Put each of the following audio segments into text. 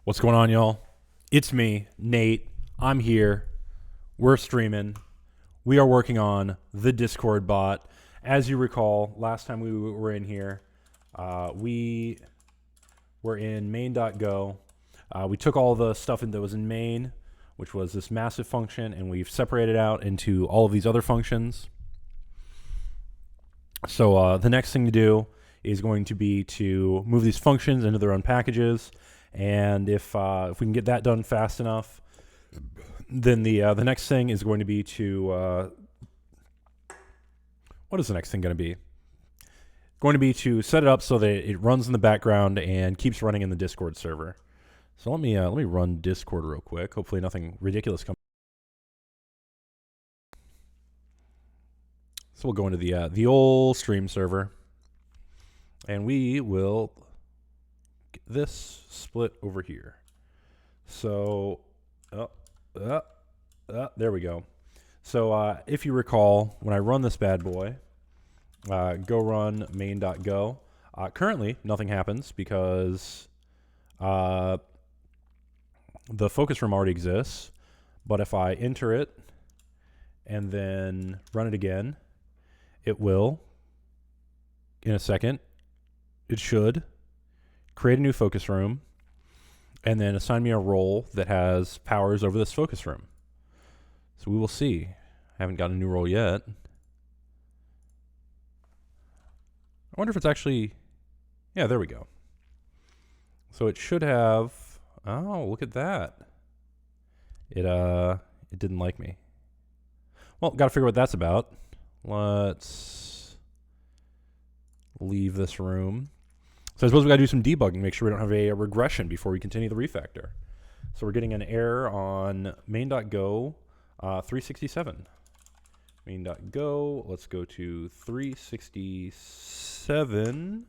What's going on, y'all? It's me, Nate. I'm here. We're streaming. We are working on the Discord bot. As you recall, last time we were in here, we were in main.go. We took all the stuff that was in main, which was this massive function, and we've separated out into all of these other functions. So the next thing to do is going to be to move these functions into their own packages. And if we can get that done fast enough, then the next thing is going to be to what is the next thing going to be? Going to be to set it up so that it runs in the background and keeps running in the Discord server. So let me run Discord real quick. Hopefully nothing ridiculous comes. So we'll go into the old stream server, and we will get this split over here. So, there we go. So if you recall, when I run this bad boy, go run main.go. Currently, nothing happens because the focus room already exists. But if I enter it and then run it again, it will, in a second, it should create a new focus room and then assign me a role that has powers over this focus room. So we will see. I haven't got a new role yet. I wonder if it's actually, yeah, there we go. So it should have, oh, look at that. It didn't like me. Well, got to figure what that's about. Let's leave this room. So I suppose we got to do some debugging, make sure we don't have a regression before we continue the refactor. So we're getting an error on main.go 367. Main.go, let's go to 367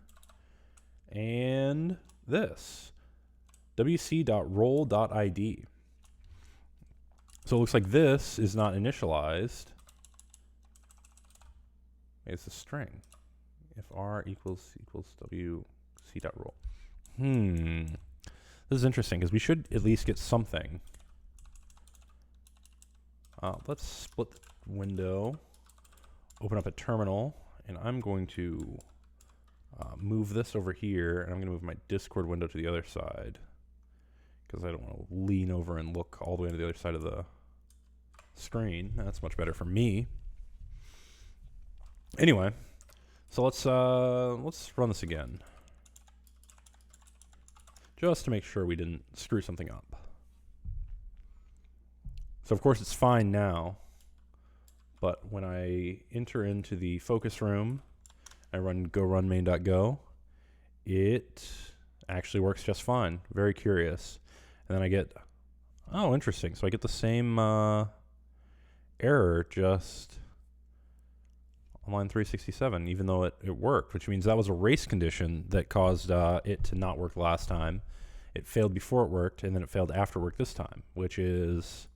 and this wc.role.id. So it looks like this is not initialized. It's a string. If r equals wc.role. This is interesting because we should at least get something. Let's split the window, open up a terminal, and I'm going to move this over here, and I'm going to move my Discord window to the other side because I don't want to lean over and look all the way to the other side of the screen. That's much better for me. Anyway, so let's run this again, just to make sure we didn't screw something up. So of course it's fine now, but when I enter into the focus room, I go run main.go, it actually works just fine. Very curious. And then I get, oh, interesting. So I get the same error just on line 367, even though it worked, which means that was a race condition that caused it to not work last time. It failed before it worked, and then it failed after work this time, which is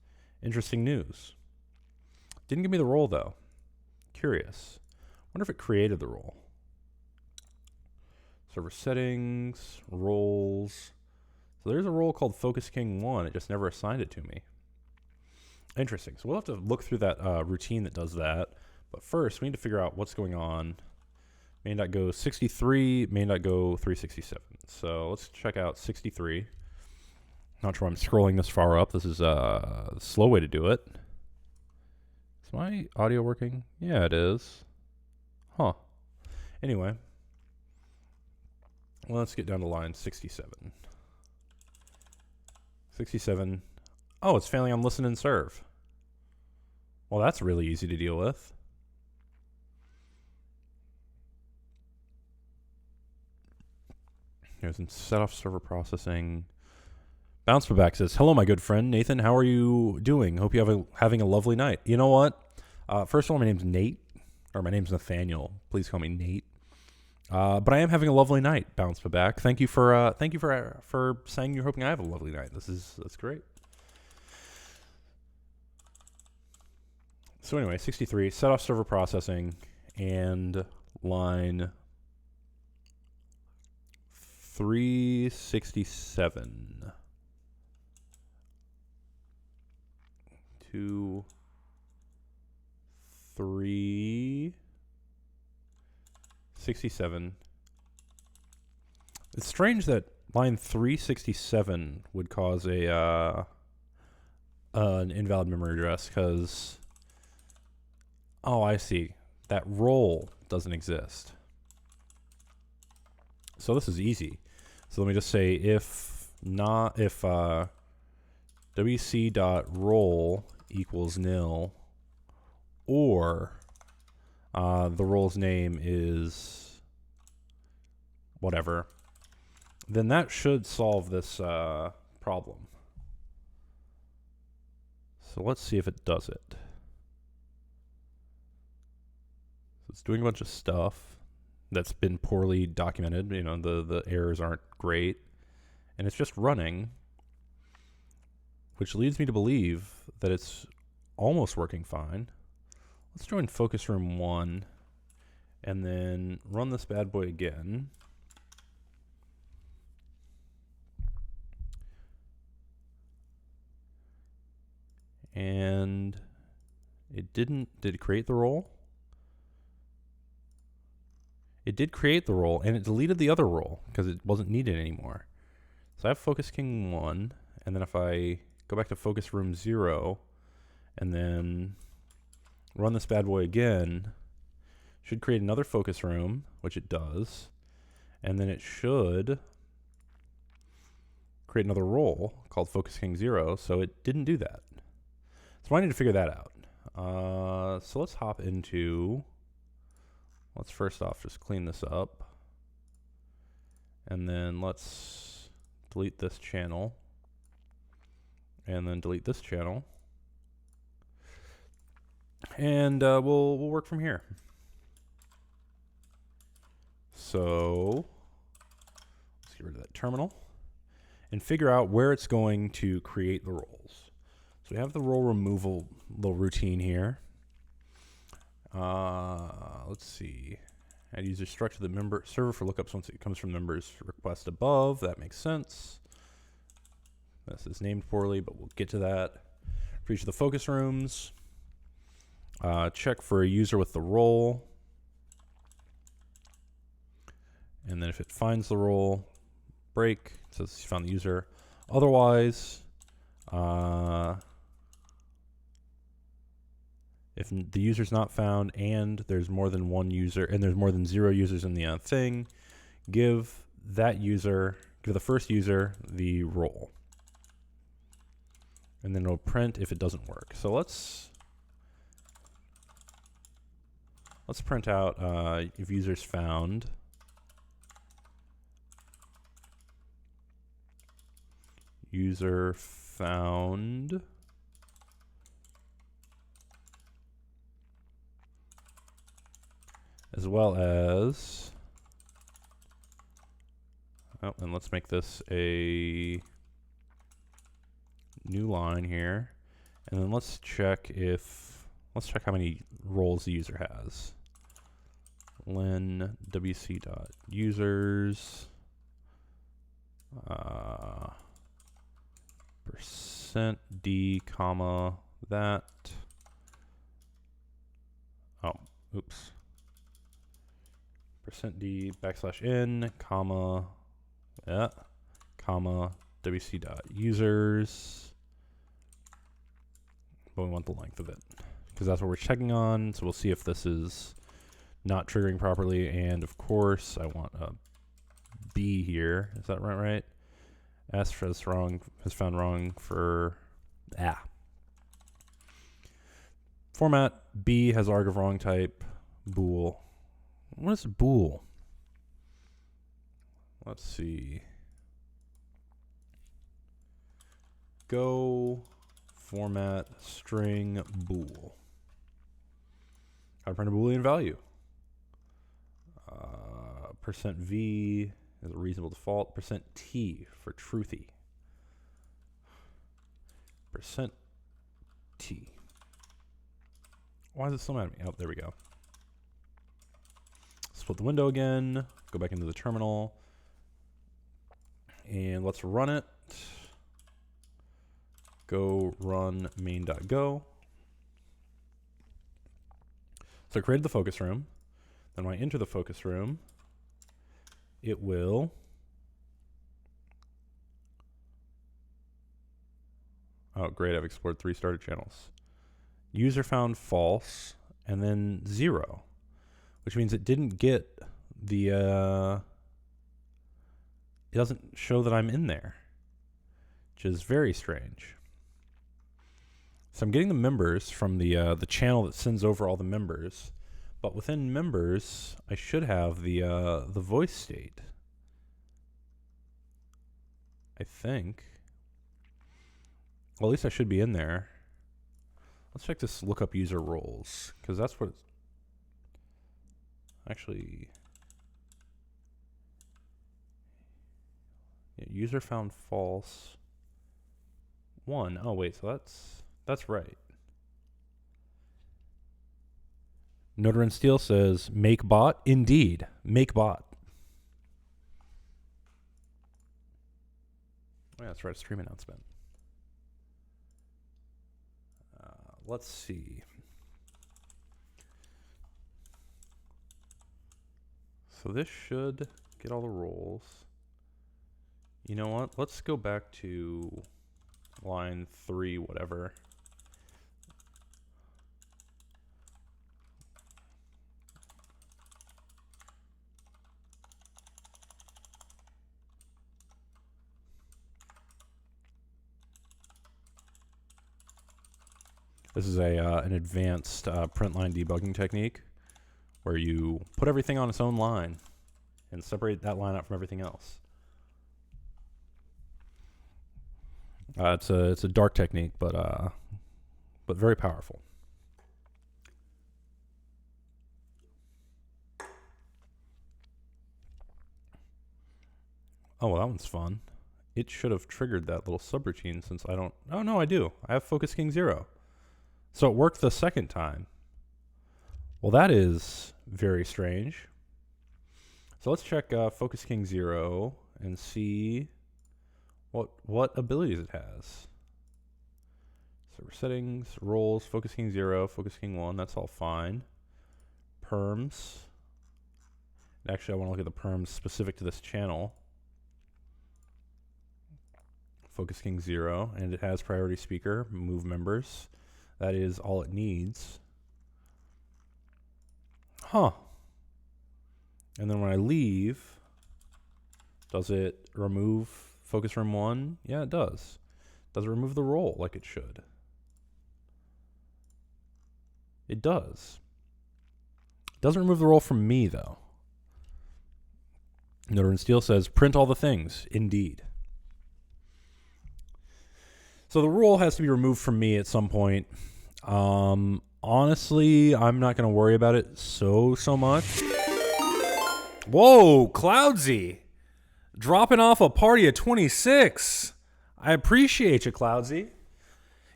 interesting news. Didn't give me the role, though. Curious. Wonder if it created the role. Server settings, roles. So there's a role called Focus King 1. It just never assigned it to me. Interesting. So we'll have to look through that routine that does that. But first, we need to figure out what's going on. Main.go 63, main.go 367. So let's check out 63. Not sure why I'm scrolling this far up. This is a slow way to do it. Is my audio working? Yeah, it is. Huh. Anyway, let's get down to line 67. 67. Oh, it's failing on listen and serve. Well, that's really easy to deal with. Here's some set off server processing. Bounce back says, hello, my good friend. Nathan, how are you doing? Hope you having a lovely night. You know what? First of all, my name's Nate, or my name's Nathaniel. Please call me Nate. But I am having a lovely night, Bounce back. Thank you for saying you're hoping I have a lovely night. That's great. So anyway, 63, set off server processing, and line 367. 2, 3, 67. It's strange that line 367 would cause an invalid memory address because, oh, I see. That role doesn't exist. So this is easy. So let me just say if wc.role equals nil, or the role's name is whatever, then that should solve this problem. So let's see if it does it. So it's doing a bunch of stuff that's been poorly documented. You know, the errors aren't great. And it's just running, which leads me to believe that it's almost working fine. Let's join focus room 1 and then run this bad boy again. And it did it create the role? It did create the role, and it deleted the other role because it wasn't needed anymore. So I have focus king 1, and then if I go back to focus room 0 and then run this bad boy again, should create another focus room, which it does, and then it should create another role called focus king 0, so it didn't do that. So I need to figure that out. So let's hop into, let's first off just clean this up, and then let's delete this channel, and then delete this channel, and we'll work from here. So let's get rid of that terminal and figure out where it's going to create the roles. So we have the role removal little routine here. Let's see. Add user structure the member server for lookups once it comes from members request above. That makes sense. This is named poorly, but we'll get to that. For each of the focus rooms, check for a user with the role. And then if it finds the role, break. It says you found the user. Otherwise, if the user's not found and there's more than one user and there's more than 0 users in the thing, give the first user the role. And then it'll print if it doesn't work. So let's print out if user's found. User found. As well as, oh, and let's make this a new line here, and then let's check how many roles the user has. Len wc.users %d comma that. Oh, oops. %d \n comma comma wc.users, but we want the length of it because that's what we're checking on. So we'll see if this is not triggering properly, and of course I want a b here. Is that right? S has found wrong for format. B has arg of wrong type. Bool. What is bool? Let's see. Go format string bool. How to print a Boolean value. %v is a reasonable default. %t for truthy. %t. Why is it still mad at me? Oh, there we go. Split the window again. Go back into the terminal. And let's run it. Go run main.go. So I created the focus room. Then when I enter the focus room, it will oh great, I've explored 3 started channels. User found false and then 0, which means it didn't get the it doesn't show that I'm in there, which is very strange. So I'm getting the members from the channel that sends over all the members, but within members I should have the voice state, I think. Well, at least I should be in there. Let's check this lookup user roles, because that's what it's actually. Yeah, user found false 1. Oh wait, so that's right. Notar and Steel says make bot. Indeed, make bot. Oh, yeah, that's right. Stream announcement. Let's see. So this should get all the roles. You know what? Let's go back to line 3, whatever. This is an advanced print line debugging technique where you put everything on its own line and separate that line out from everything else. It's a dark technique, but very powerful. Oh, well, that one's fun. It should have triggered that little subroutine since I don't. Oh no, I do. I have Focus King 0. So it worked the second time. Well, that is very strange. So let's check Focus King 0 and see what abilities it has. Server settings, roles, Focus King 0, Focus King 1, that's all fine. Perms. Actually, I want to look at the perms specific to this channel. Focus King 0, and it has priority speaker, move members. That is all it needs. Huh. And then when I leave, does it remove Focus Room 1? Yeah, it does. Does it remove the role like it should? It does. It doesn't remove the role from me, though. Notar and Steel says, print all the things. Indeed. So the role has to be removed from me at some point. Honestly, I'm not going to worry about it so much. Whoa, Cloudsy. Dropping off a party of 26. I appreciate you, Cloudsy.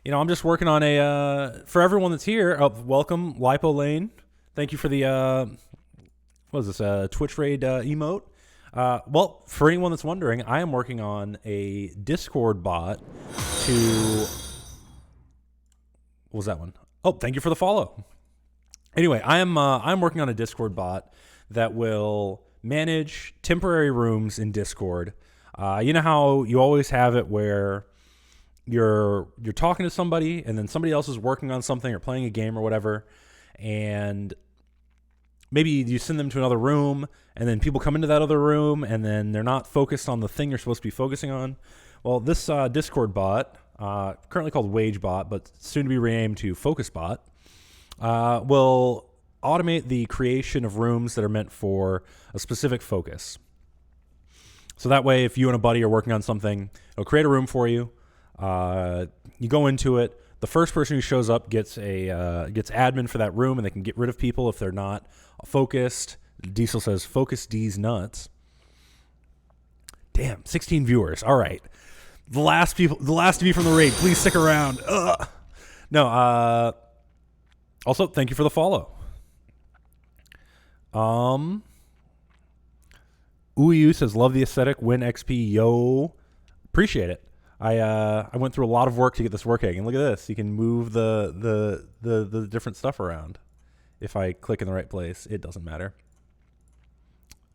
You know, I'm just working on for everyone that's here, welcome, Lipo Lane. Thank you for the, what is this, Twitch Raid emote. Well, for anyone that's wondering, I am working on a Discord bot to... What was that one? Oh, thank you for the follow. Anyway, I'm working on a Discord bot that will manage temporary rooms in Discord. You know how you always have it where you're talking to somebody and then somebody else is working on something or playing a game or whatever, and maybe you send them to another room and then people come into that other room and then they're not focused on the thing you're supposed to be focusing on. Well, this Discord bot, currently called WageBot, but soon to be renamed to FocusBot, will automate the creation of rooms that are meant for a specific focus. So that way, if you and a buddy are working on something, it'll create a room for you. You go into it. The first person who shows up gets admin for that room, and they can get rid of people if they're not focused. Diesel says, "Focus D's nuts." Damn, 16 viewers. All right, the last to be from the raid. Please stick around. Ugh. No. Also, thank you for the follow. Uyu says, "Love the aesthetic. Win XP. Yo, appreciate it." I went through a lot of work to get this working, and look at this. You can move the different stuff around. if I click in the right place, it doesn't matter.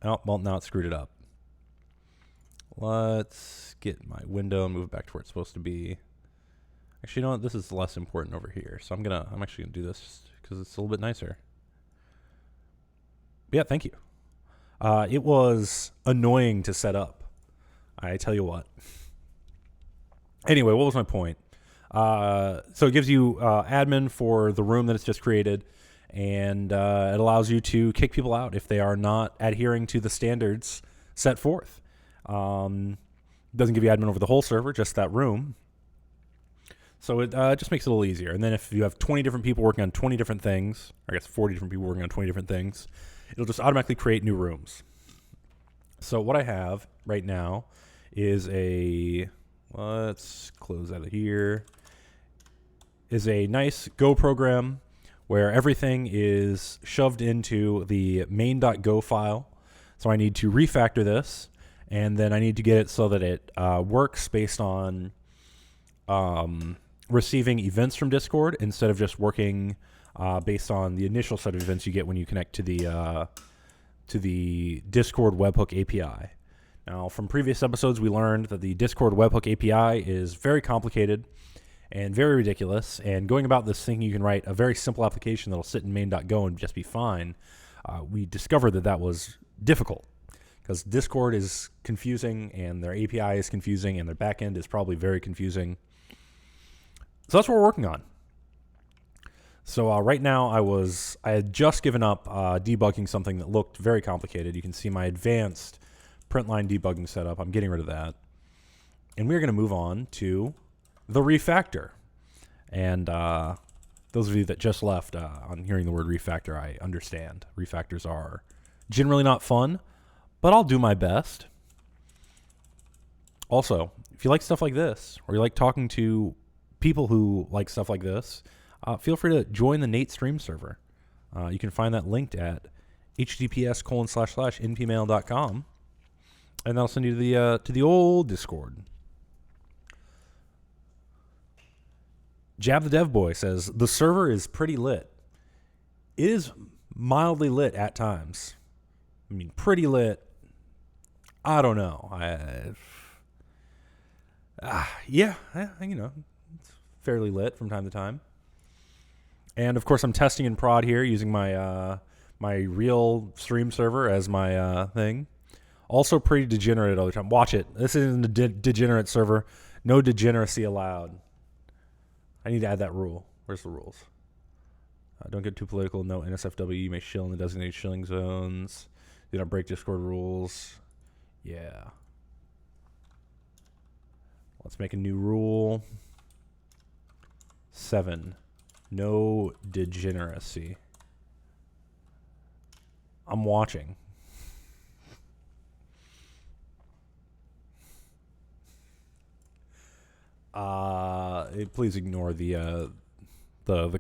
Oh, well, now it screwed it up. Let's get my window and move it back to where it's supposed to be. Actually, you know what? This is less important over here. So I'm actually gonna do this because it's a little bit nicer. But yeah, thank you. It was annoying to set up. I tell you what. Anyway, what was my point? So it gives you admin for the room that it's just created, and it allows you to kick people out if they are not adhering to the standards set forth. Doesn't give you admin over the whole server, just that room. So it just makes it a little easier. And then if you have 20 different people working on 20 different things, or I guess 40 different people working on 20 different things, it'll just automatically create new rooms. So what I have right now is let's close out of here, is a nice Go program where everything is shoved into the main.go file. So I need to refactor this, and then I need to get it so that it works based on receiving events from Discord instead of just working based on the initial set of events you get when you connect to the Discord webhook API. Now, from previous episodes, we learned that the Discord webhook API is very complicated and very ridiculous, and going about this thinking you can write a very simple application that'll sit in main.go and just be fine, we discovered that that was difficult because Discord is confusing and their API is confusing and their backend is probably very confusing. So that's what we're working on. So right now I had just given up debugging something that looked very complicated. You can see my advanced print line debugging setup. I'm getting rid of that. And we're going to move on to the refactor. And those of you that just left on hearing the word refactor, I understand. Refactors are generally not fun, but I'll do my best. Also, if you like stuff like this, or you like talking to people who like stuff like this, feel free to join the Nate Stream server. You can find that linked at https://npmail.com, and that'll send you to the old Discord. Jab the Dev Boy says the server is pretty lit. It is mildly lit at times. I mean, pretty lit. I don't know. Yeah, you know, it's fairly lit from time to time. And of course, I'm testing in prod here using my my real stream server as my thing. Also pretty degenerate all the time. Watch it. This isn't a degenerate server. No degeneracy allowed. I need to add that rule. Where's the rules? Don't get too political. No NSFW. You may shill in the designated shilling zones. Do not break Discord rules. Yeah. Let's make a new rule. 7. No degeneracy. I'm watching. Please ignore the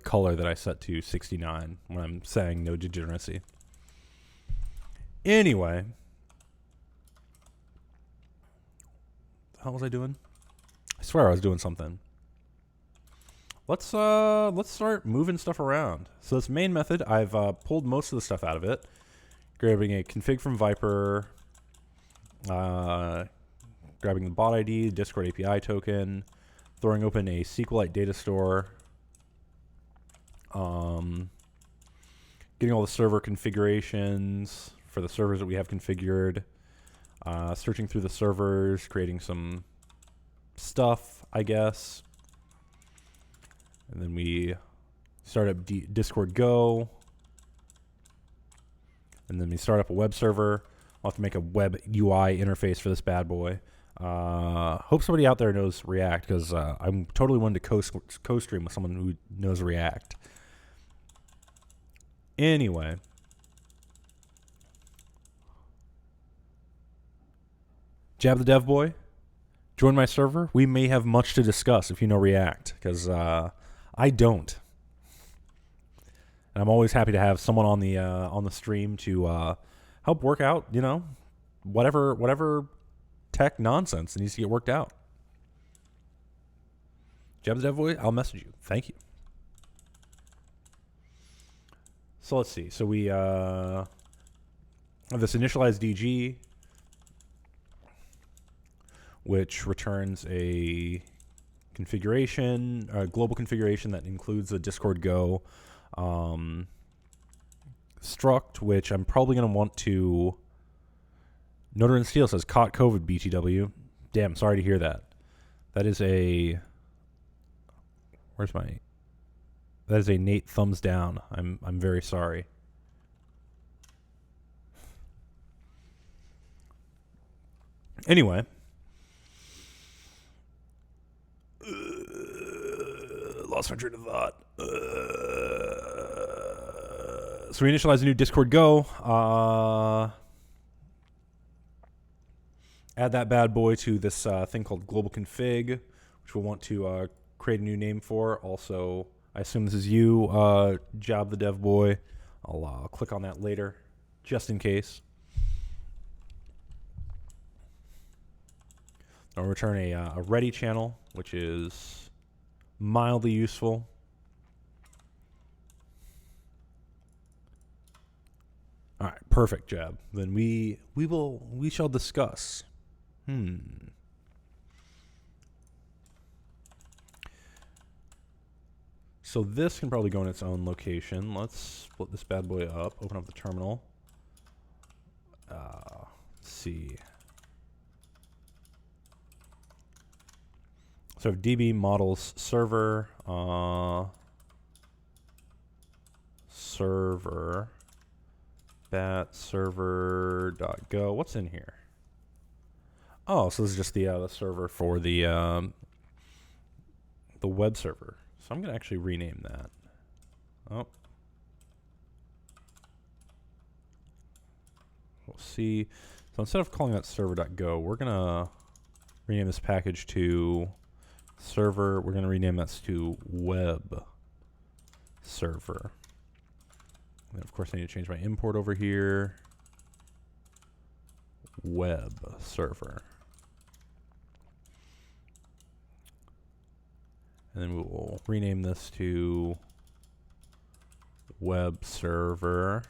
color that I set to 69 when I'm saying no degeneracy. Anyway, what was I doing? I swear I was doing something. Let's start moving stuff around. So this main method, I've pulled most of the stuff out of it. Grabbing a config from Viper, grabbing the bot ID, Discord API token, throwing open a SQLite data store, getting all the server configurations for the servers that we have configured, searching through the servers, creating some stuff, I guess. And then we start up Discord Go. And then we start up a web server. I'll have to make a web UI interface for this bad boy. Hope somebody out there knows React, because I'm totally willing to co-stream with someone who knows React. Anyway. Jab the Dev Boy. Join my server. We may have much to discuss if you know React, because I don't. And I'm always happy to have someone on the stream to help work out, you know, whatever tech nonsense that needs to get worked out. Jab the Dev Boy, I'll message you. Thank you. So let's see. So we have this initialize DG, which returns a configuration, a global configuration that includes a Discord Go struct, which I'm probably going to want to. Noter and Steel says caught COVID BTW. Damn, sorry to hear that. That is a. Where's my? That is a Nate thumbs down. I'm very sorry. Anyway. Lost my train of thought. So we initialize a new Discord Go. Add that bad boy to this thing called global config, which we'll want to create a new name for. Also, I assume this is you, Job the Dev Boy. I'll click on that later, just in case. I'll return a ready channel, which is mildly useful. All right, perfect, Jab. Then we shall discuss. So this can probably go in its own location. Let's split this bad boy up. Open up the terminal. Let's see. So I have DB models server, server, bat server.go. What's in here? Oh, so this is just the server for the web server. So I'm gonna actually rename that. Oh, we'll see. So instead of calling that server.go, we're gonna rename this package to server. We're gonna rename this to web server. And of course, I need to change my import over here. Web server. And then we will rename this to web server.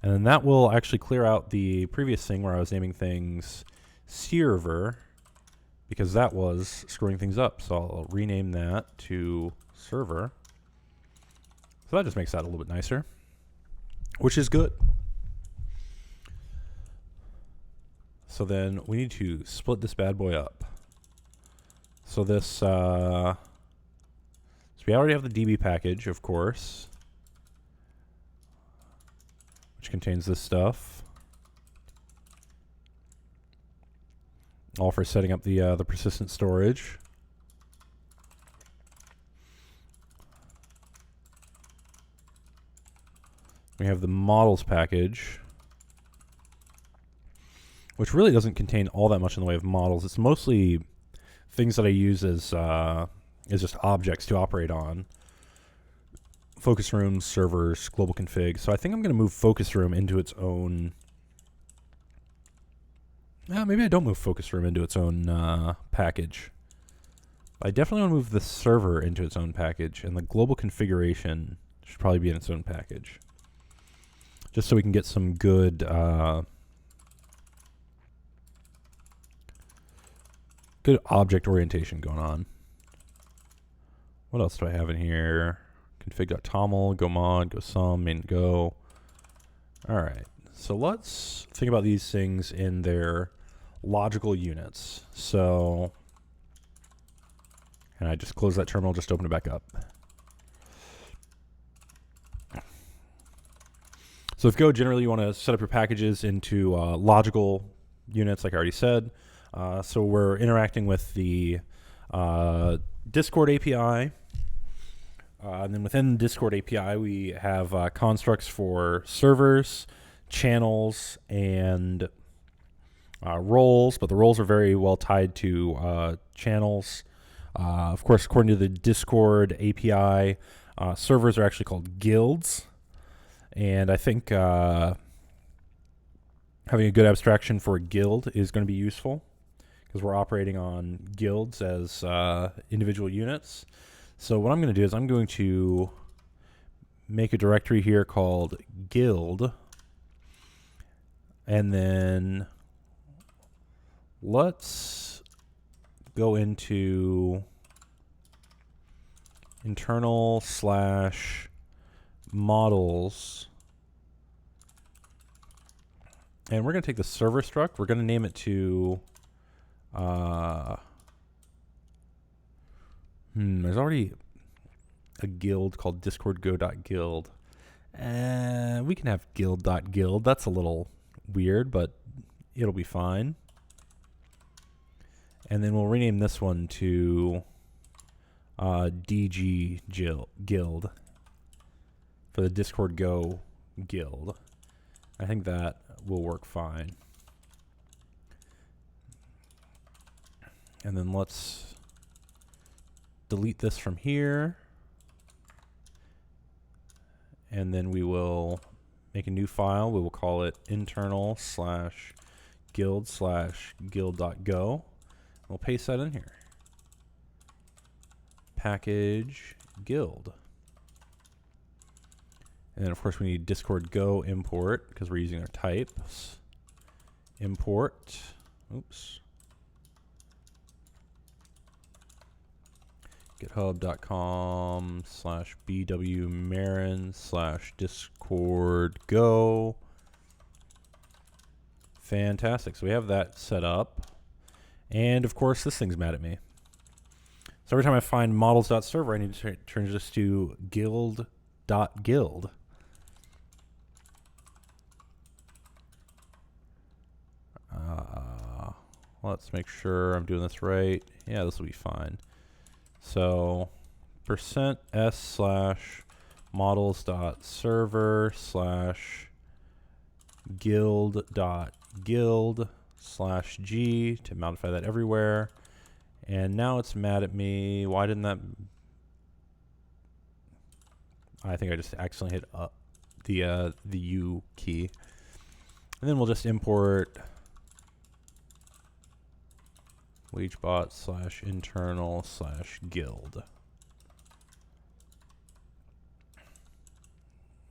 And then that will actually clear out the previous thing where I was naming things server, because that was screwing things up. So I'll rename that to server. So that just makes that a little bit nicer, which is good. So then we need to split this bad boy up. So this, so we already have the DB package, of course, which contains this stuff. All for setting up the persistent storage. We have the models package, which really doesn't contain all that much in the way of models. It's mostly things that I use as just objects to operate on. Focus rooms, servers, global config. So I think I'm going to move focus room into its own. Maybe I don't move focus room into its own package. I definitely want to move the server into its own package, and the global configuration should probably be in its own package, just so we can get some good good object orientation going on. What else do I have in here? Config.toml, go mod, go sum, main go. All right, so let's think about these things in their logical units. So, and I just close that terminal, just open it back up. So with Go, generally you want to set up your packages into logical units, like I already said. So we're interacting with the Discord API. And then within the Discord API, we have constructs for servers, channels, and roles. But the roles are very well tied to channels. Of course, according to the Discord API, servers are actually called guilds. And I think having a good abstraction for a guild is going to be useful, because we're operating on guilds as individual units. So what I'm going to do is I'm going to make a directory here called guild, and then let's go into internal / models, and we're going to take the server struct. We're going to name it to there's already a guild called discord.go.guild. We can have guild.guild. That's a little weird, but it'll be fine. And then we'll rename this one to DG guild for the Discord Go guild. I think that will work fine. And then let's delete this from here. And then we will make a new file. We will call it internal / guild / guild.go. We'll paste that in here. Package guild. And then of course we need Discord Go import because we're using our types. Import. Oops. GitHub.com /bwmarin /Discord Go. Fantastic. So we have that set up. And of course, this thing's mad at me. So every time I find models.server, I need to change this to guild.guild. Let's make sure I'm doing this right. Yeah, this will be fine. So %s / models.server / guild.guild /g to modify that everywhere. And now it's mad at me. Why didn't that? I think I just accidentally hit the U key. And then we'll just import leechbot / internal / guild.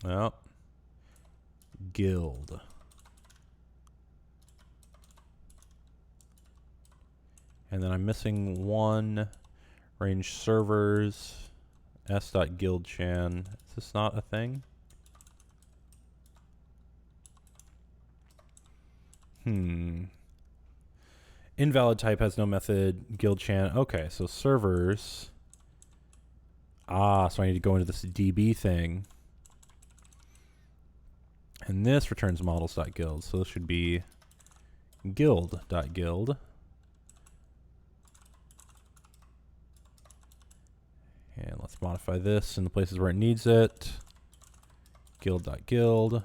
Well, guild. And then I'm missing one range servers s.guildchan. Is this not a thing? Invalid type has no method. Guildchan. Okay, so servers. So I need to go into this DB thing. And this returns models.guild. So this should be guild.guild. And let's modify this in the places where it needs it. Guild.guild. Do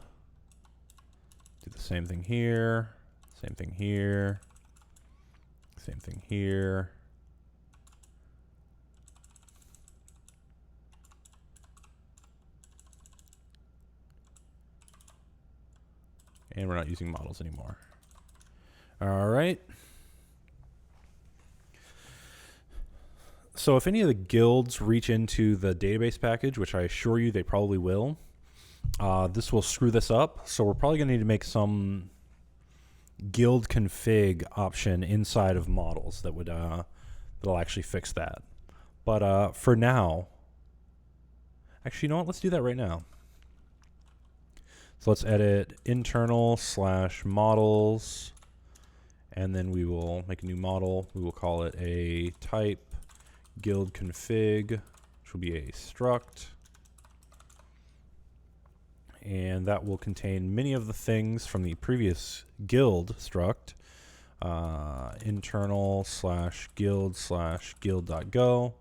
the same thing here. Same thing here. Same thing here. And we're not using models anymore. All right. So if any of the guilds reach into the database package, which I assure you they probably will, this will screw this up. So we're probably going to need to make some guild config option inside of models that would that'll actually fix that. But for now, actually, you know what? Let's do that right now. So let's edit internal / models, and then we will make a new model. We will call it a type guild config, which will be a struct. And that will contain many of the things from the previous guild struct. Internal / guild / guild.go.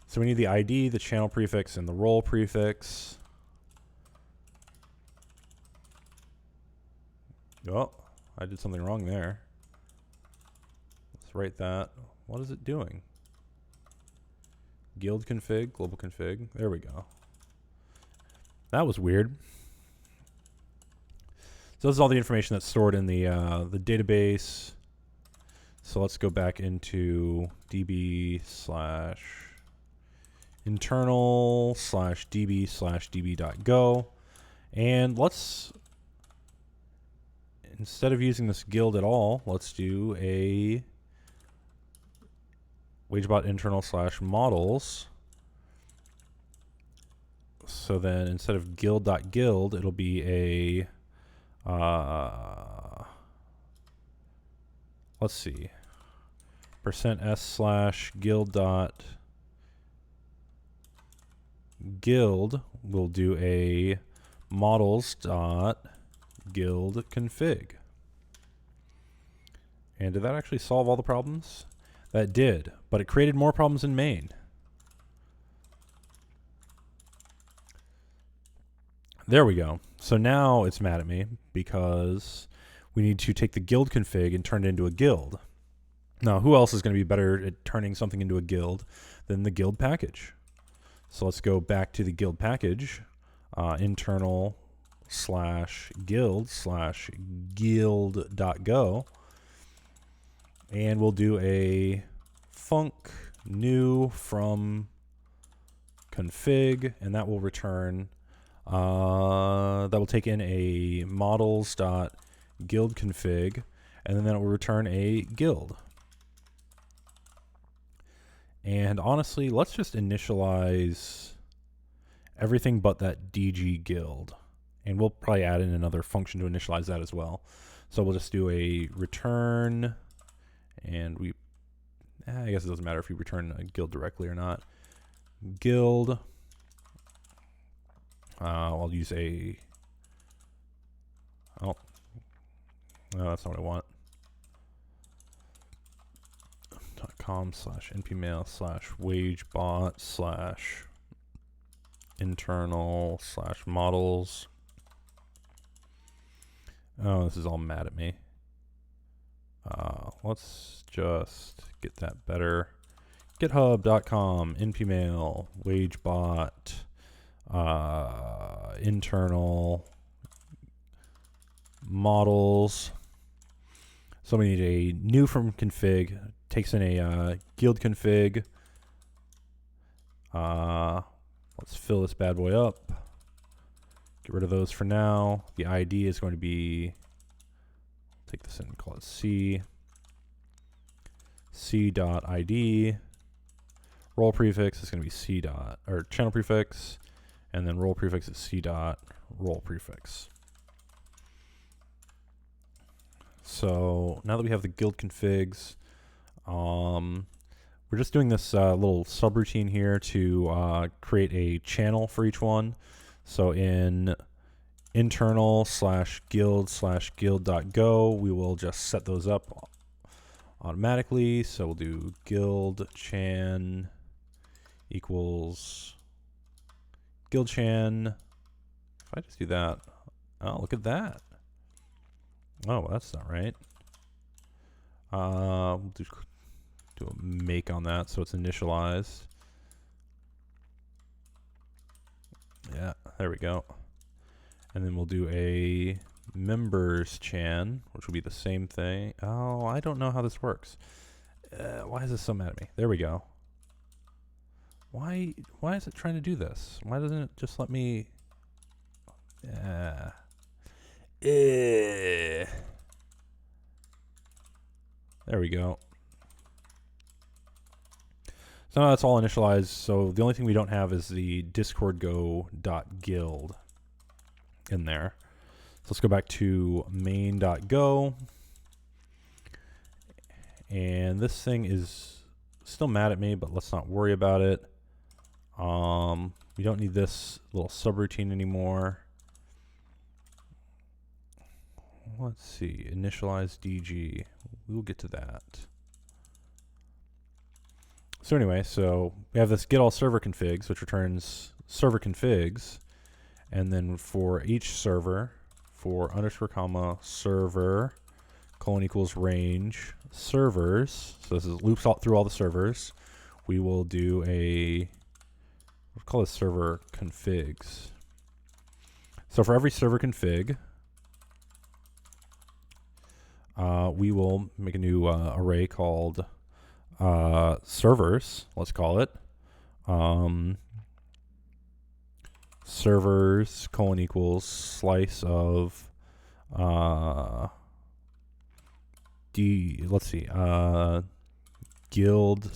So we need the ID, the channel prefix, and the role prefix. Oh, I did something wrong there. Let's write that. What is it doing? Guild config, global config. There we go. That was weird. So this is all the information that's stored in the database. So let's go back into db / internal /db/db.go, and let's, instead of using this guild at all, let's do a wagebot internal /models. So then instead of guild.guild, it'll be a let's see, %s/guild.guild. We'll do a models.guild config. And did that actually solve all the problems? That did, but it created more problems in main. There we go. So now it's mad at me because we need to take the guild config and turn it into a guild. Now, who else is going to be better at turning something into a guild than the guild package? So let's go back to the guild package, internal /guild/guild.go, and we'll do a func new from config, and that will return, that will take in a models.guild config, and then that will return a guild. And honestly, let's just initialize everything but that DG guild. And we'll probably add in another function to initialize that as well. So we'll just do a return, and I guess it doesn't matter if we return a guild directly or not. Guild, I'll use a, oh, no, that's not what I want. .com/npmail/wagebot/internal/models. Oh, this is all mad at me. Let's just get that better. GitHub.com npmail wagebot internal models. So we need a new from config, takes in a guild config. Let's fill this bad boy up. Get rid of those for now. The ID is going to be, take this in and call it c.id. Role prefix is going to be or channel prefix, and then role prefix is c.role prefix. So now that we have the guild configs, we're just doing this little subroutine here to create a channel for each one. So in internal /guild/guild.go, we will just set those up automatically. So we'll do guild chan equals guild chan. If I just do that, oh, look at that. Oh, that's not right. We'll do a make on that so it's initialized. Yeah, there we go. And then we'll do a members chan, which will be the same thing. Oh, I don't know how this works. Why is this so mad at me? There we go. Why is it trying to do this? Why doesn't it just let me? There we go. So now that's all initialized. So the only thing we don't have is the discord.go.guild in there. So let's go back to main.go. And this thing is still mad at me, but let's not worry about it. We don't need this little subroutine anymore. Let's see, initialize DG. We will get to that. So anyway, so we have this get all server configs, which returns server configs, and then for each server, for _ comma server : equals range servers. So this is loops through all the servers. We will do a, we'll call this server configs. So for every server config, we will make a new array called servers, let's call it. servers colon equals slice of let's see, guild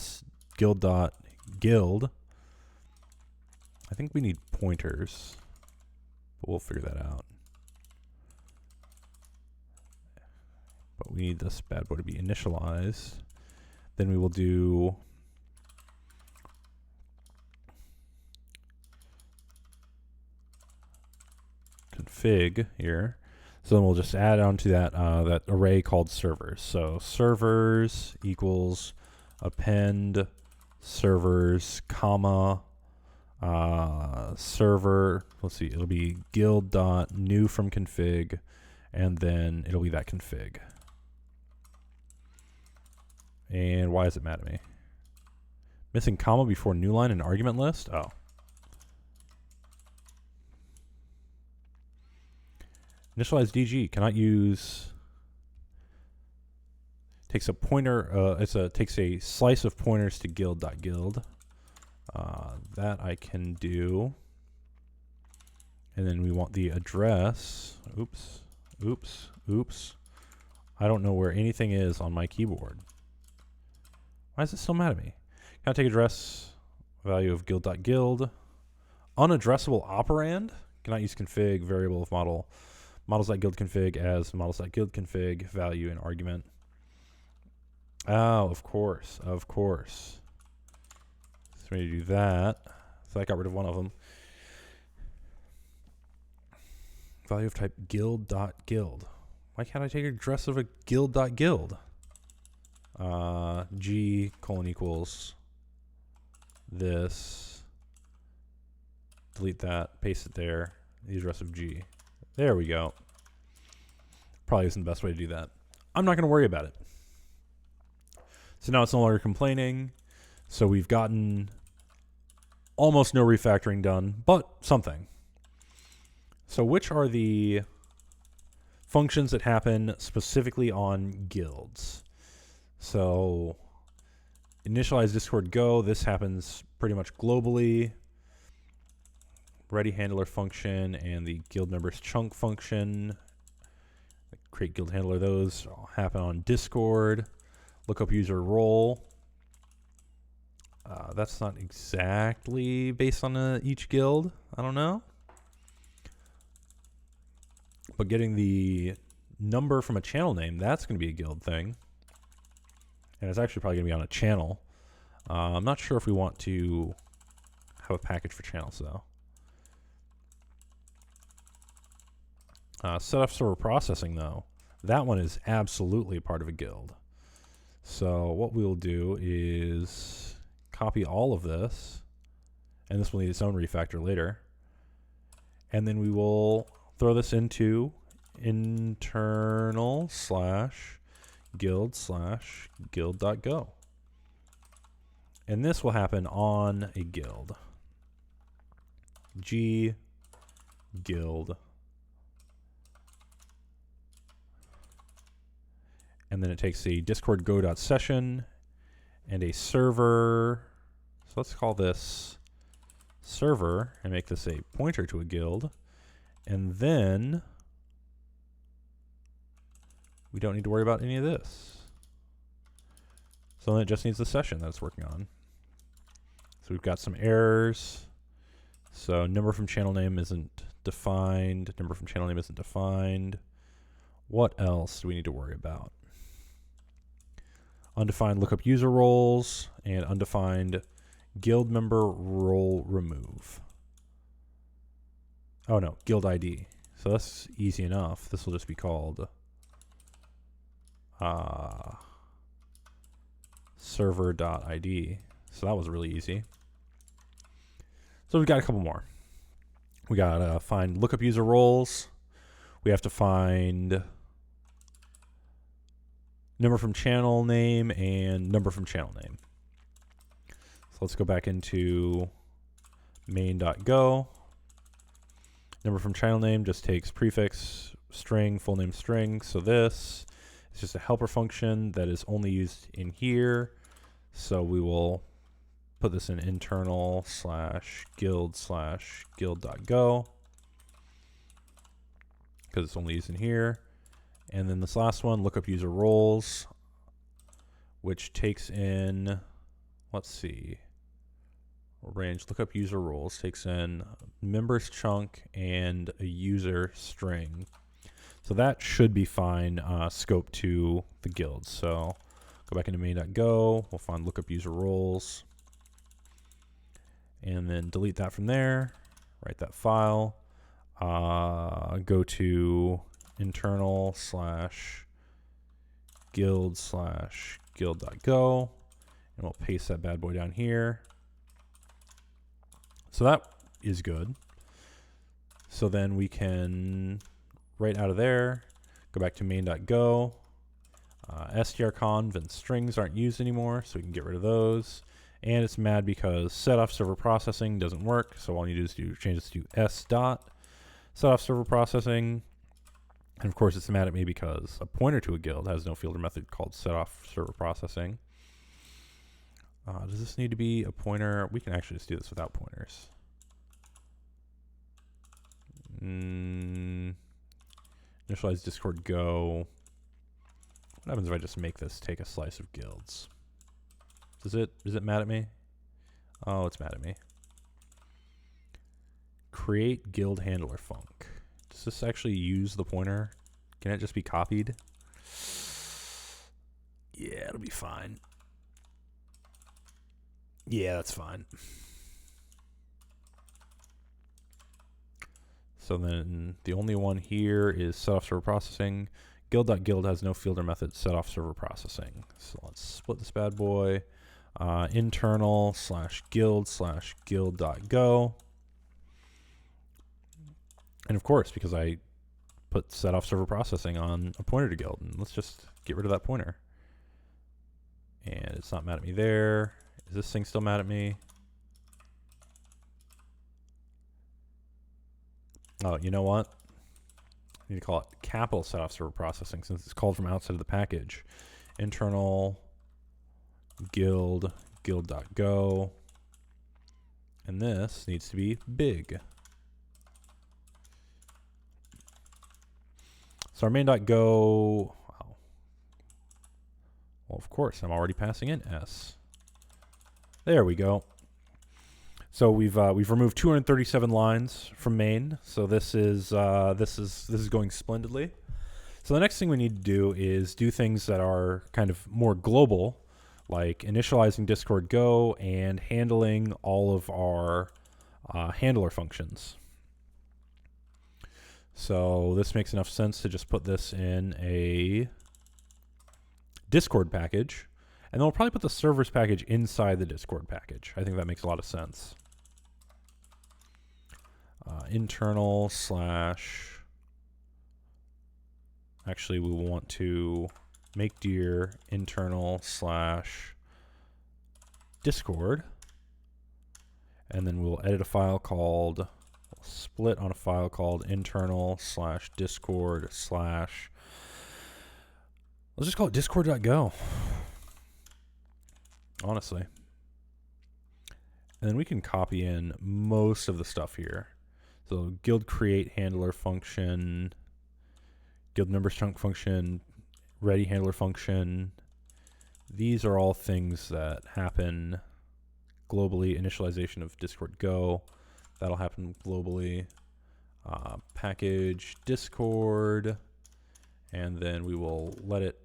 dot guild. I think we need pointers, but we'll figure that out. But we need this bad boy to be initialized. Then we will do config here. So then we'll just add on to that that array called servers. So servers equals append servers comma server. Let's see, it'll be guild dot new from config, and then it'll be that config. And why is it mad at me? Missing comma before new line in argument list? Oh. Initialize DG cannot use. Takes a pointer. Takes a slice of pointers to guild.guild. That I can do. And then we want the address. Oops. Oops. Oops. I don't know where anything is on my keyboard. Why is it still mad at me? Can I take address value of guild.guild? Unaddressable operand. Cannot use config variable of model. Models.guild config as models.guild config value and argument. Oh, of course. Of course. So we need to do that. So I got rid of one of them. Value of type guild.guild. Why can't I take address of a guild.guild? G colon equals this. Delete that. Paste it there. The address of G. There we go. Probably isn't the best way to do that. I'm not going to worry about it. So now it's no longer complaining. So we've gotten almost no refactoring done, but something. So which are the functions that happen specifically on guilds? So initialize Discord Go. This happens pretty much globally. Ready handler function and the guild members chunk function. Create guild handler, those all happen on Discord. Look up user role. That's not exactly based on each guild. I don't know. But getting the number from a channel name, that's going to be a guild thing. And it's actually probably going to be on a channel. I'm not sure if we want to have a package for channels, though. Set up server processing, though. That one is absolutely part of a guild. So what we'll do is copy all of this. And this will need its own refactor later. And then we will throw this into internal / guild.go. And this will happen on a guild. G guild. And then it takes a Discord go.session and a server. So let's call this server and make this a pointer to a guild. And then we don't need to worry about any of this. So then it just needs the session that it's working on. So we've got some errors. So number from channel name isn't defined. Number from channel name isn't defined. What else do we need to worry about? Undefined lookup user roles and undefined guild member role remove. Oh no, guild ID. So that's easy enough. This will just be called server.id. So that was really easy. So we've got a couple more. We got to find lookup user roles. We have to find number from channel name and number from channel name. So let's go back into main.go. Number from channel name just takes prefix, string, full name string. So this is just a helper function that is only used in here. So we will put this in internal /guild/guild.go because it's only used in here. And then this last one, lookup user roles, which takes in, let's see, range lookup user roles, takes in members chunk and a user string. So that should be fine, scope to the guild. So go back into main.go, we'll find lookup user roles, and then delete that from there, write that file, go to internal /guild/guild.go, and we'll paste that bad boy down here. So that is good. So then we can, right out of there, go back to main.go, strconv and strings aren't used anymore, so we can get rid of those. And it's mad because setoff server processing doesn't work, so all you do is change this to s dot setoff server processing. And of course it's mad at me because a pointer to a guild has no field or method called setoff server processing. Does this need to be a pointer? We can actually just do this without pointers. Initialize Discord go. What happens if I just make this take a slice of guilds? Is it mad at me? Oh, it's mad at me. Create guild handler func. Does this actually use the pointer? Can it just be copied? Yeah, it'll be fine. Yeah, that's fine. So then the only one here is setoff server processing. Guild.guild has no field or method setoff server processing. So let's split this bad boy. Internal /guild/guild.go. And of course, because I put setoff server processing on a pointer to guild, and let's just get rid of that pointer. And it's not mad at me there. Is this thing still mad at me? Oh, you know what? I need to call it capital setoff server processing since it's called from outside of the package. Internal guild.go. And this needs to be big. So our main.go, well, of course, I'm already passing in S. There we go. So we've removed 237 lines from main. So this is going splendidly. So the next thing we need to do is do things that are kind of more global, like initializing Discord Go and handling all of our handler functions. So this makes enough sense to just put this in a Discord package, and then we'll probably put the servers package inside the Discord package. I think that makes a lot of sense. Internal / actually we want to make dir internal / Discord, and then we'll edit a file called, split on a file called internal / Discord / let's just call it discord.go, honestly. And then we can copy in most of the stuff here. So guild create handler function, guild members chunk function, ready handler function. These are all things that happen globally. Initialization of Discord Go, that'll happen globally. Package Discord, and then we will let it,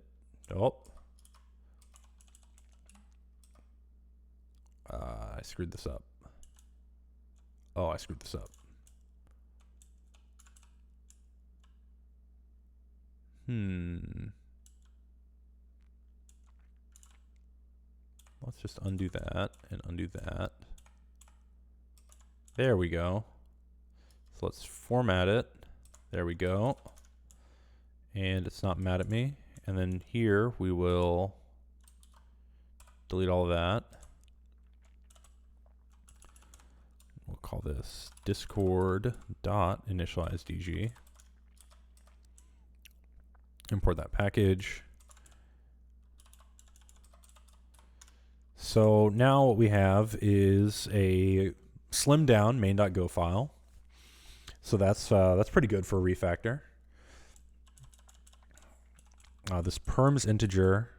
I screwed this up. Oh, I screwed this up. Let's just undo that and undo that. There we go. So let's format it. There we go. And it's not mad at me. And then here we will delete all of that. We'll call this discord.initializeDG. Import that package. So now what we have is a slimmed down main.go file. So that's pretty good for a refactor. This perms integer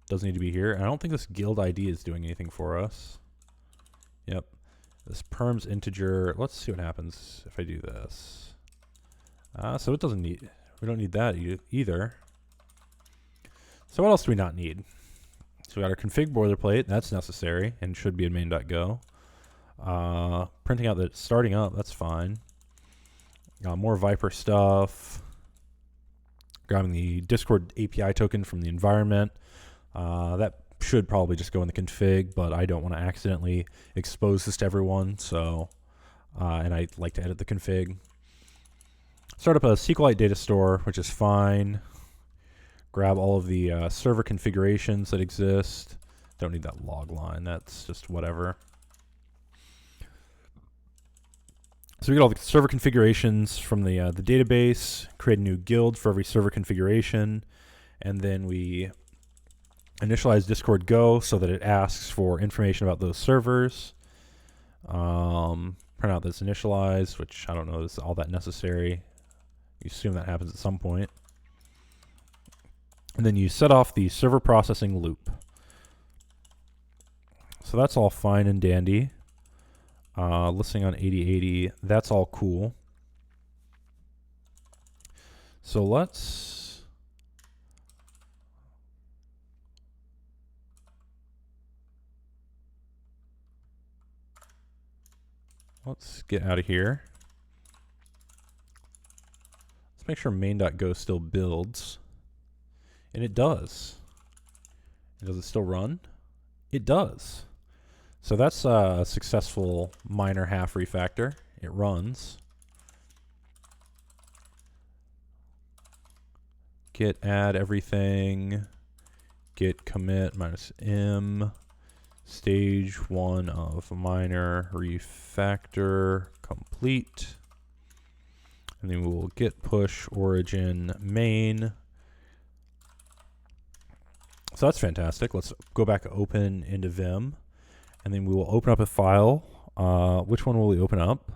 doesn't need to be here. And I don't think this guild ID is doing anything for us. Yep. This perms integer, let's see what happens if I do this. So it doesn't need, we don't need that either. So what else do we not need? So we got our config boilerplate, that's necessary and should be in main.go. Printing out that it's starting up, that's fine. More Viper stuff. Grabbing the Discord API token from the environment. That should probably just go in the config, but I don't want to accidentally expose this to everyone, so and I like to edit the config. Start up a SQLite data store, which is fine. Grab all of the server configurations that exist. Don't need that log line, that's just whatever. So we get all the server configurations from the database, create a new guild for every server configuration, and then we initialize Discord Go so that it asks for information about those servers. Print out that's initialized, which I don't know is all that necessary. You assume that happens at some point. And then you set off the server processing loop. So that's all fine and dandy. Listing on 8080, that's all cool. So let's get out of here. Let's make sure main.go still builds. And it does. And does it still run? It does. So that's a successful minor half refactor. It runs. Git add everything. Git commit -m. Stage 1 of minor refactor complete. And then we will git push origin main. So that's fantastic. Let's go back open into Vim. And then we will open up a file. Which one will we open up?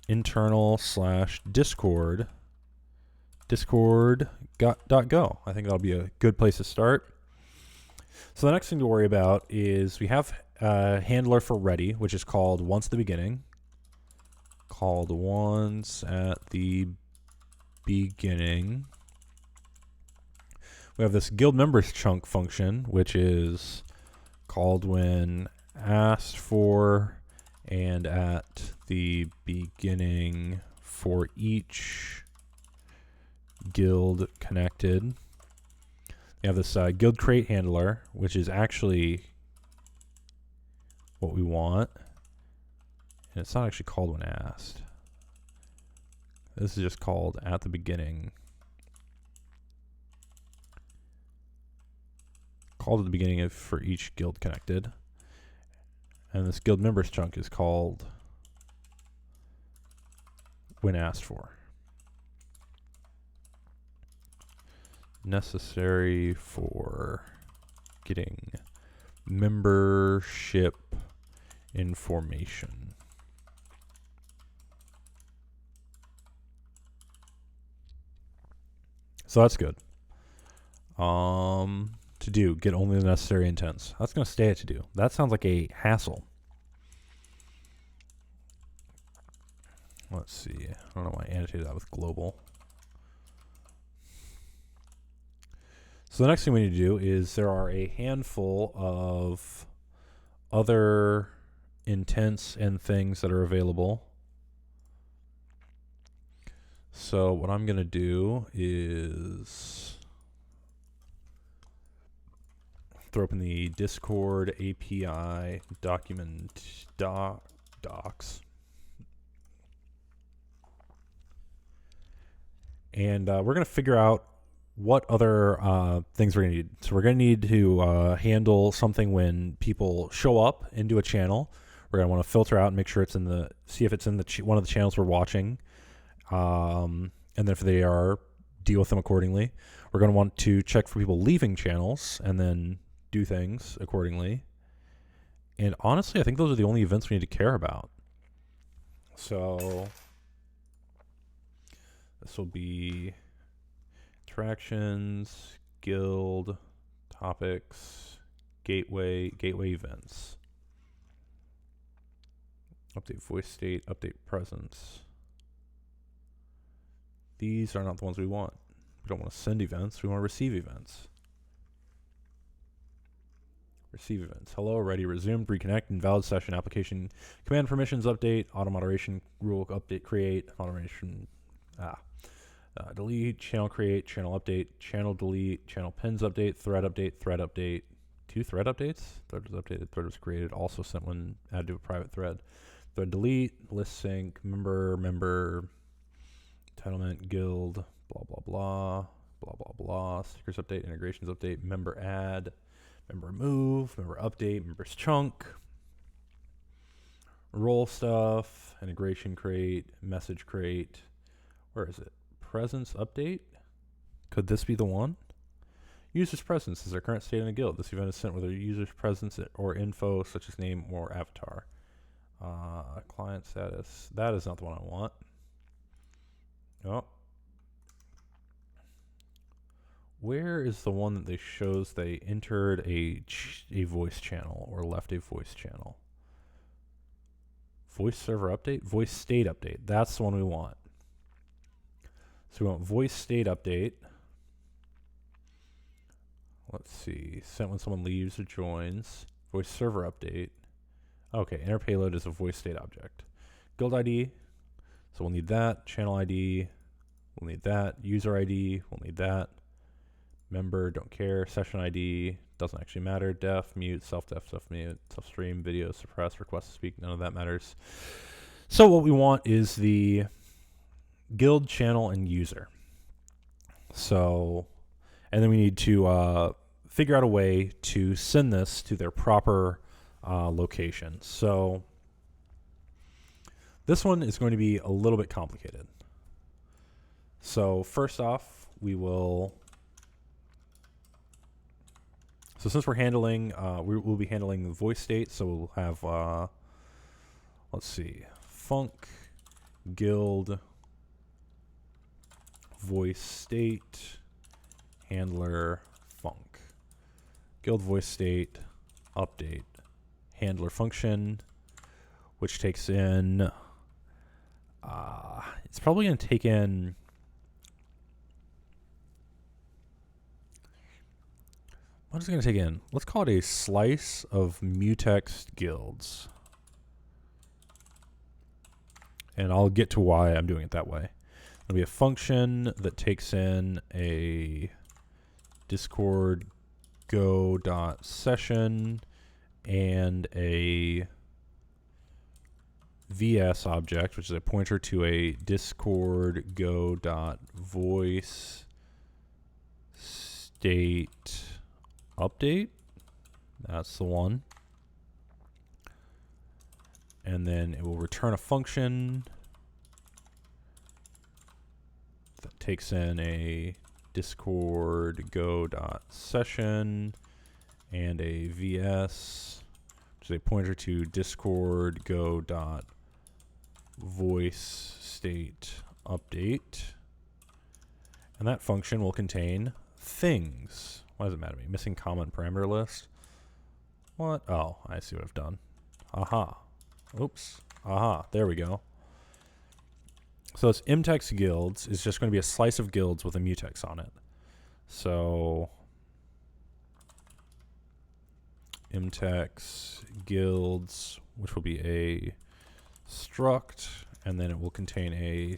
internal/discord. Discord.go. I think that'll be a good place to start. So the next thing to worry about is we have a handler for ready, which is called once at the beginning. Called once at the beginning. We have this guild members chunk function, which is called when asked for and at the beginning for each guild connected. We have this guild create handler, which is actually what we want. And it's not actually called when asked. This is just called at the beginning. Called at the beginning of for each guild connected. And this guild members chunk is called when asked for. Necessary for getting membership information. So that's good. To do, get only the necessary intents. That's going to stay at to do. That sounds like a hassle. Let's see. I don't know why I annotated that with global. So the next thing we need to do is there are a handful of other intents and things that are available. So what I'm going to do is throw open the Discord API docs. And we're going to figure out what other things we're going to need. So we're going to need to handle something when people show up into a channel. We're going to want to filter out and make sure it's in the, see if it's in the one of the channels we're watching. And then if they are, deal with them accordingly. We're going to want to check for people leaving channels and then do things accordingly. And honestly, I think those are the only events we need to care about. So this will be interactions, guild, topics, gateway events. Update voice state, update presence. These are not the ones we want. We don't want to send events, we want to receive events. Receive events. Hello, ready, resumed, reconnect, invalid session, application, command permissions update, auto moderation rule update, create, automation, delete, channel create, channel update, channel delete, channel pins update, thread update, 2 thread updates. Thread was updated, thread was created, also sent when added to a private thread. Thread delete, list sync, member, entitlement, guild, blah, blah, blah, blah, blah, blah, stickers update, integrations update, member add, member remove, member update, members chunk, role stuff, integration create, message create. Where is it? Presence update? Could this be the one? User's presence is their current state in the guild. This event is sent with a user's presence or info such as name or avatar. Client status. That is not the one I want. Oh. Where is the one that they shows they entered a voice channel or left a voice channel? Voice server update? Voice state update. That's the one we want. So we want voice state update. Let's see. Sent when someone leaves or joins. Voice server update. Okay, inner payload is a voice state object. Guild ID. So we'll need that. Channel ID. We'll need that. User ID. We'll need that. Member, don't care. Session ID. Doesn't actually matter. Def, mute, self-def, self-mute, self-stream, video, suppress, request to speak. None of that matters. So what we want is the guild, channel, and user. So, and then we need to figure out a way to send this to their proper location. So this one is going to be a little bit complicated. So first off, we will, so since we're handling, we'll be handling the voice state, so we'll have, let's see, func guild voice state handler func. Guild voice state update handler function, which takes in, it's probably going to take in, what is it going to take in? Let's call it a slice of mutex guilds. And I'll get to why I'm doing it that way. It'll be a function that takes in a Discord go.session and a VS object, which is a pointer to a Discord go.voice state update. That's the one. And then it will return a function that takes in a Discord go.session and a VS, which is a pointer to Discord go.voice state update. And that function will contain things. Why does it matter to me? Missing comment parameter list. What? Oh, I see what I've done. Aha. Oops. Aha. There we go. So this mtex guilds is just going to be a slice of guilds with a mutex on it. So mtex guilds, which will be a struct, and then it will contain a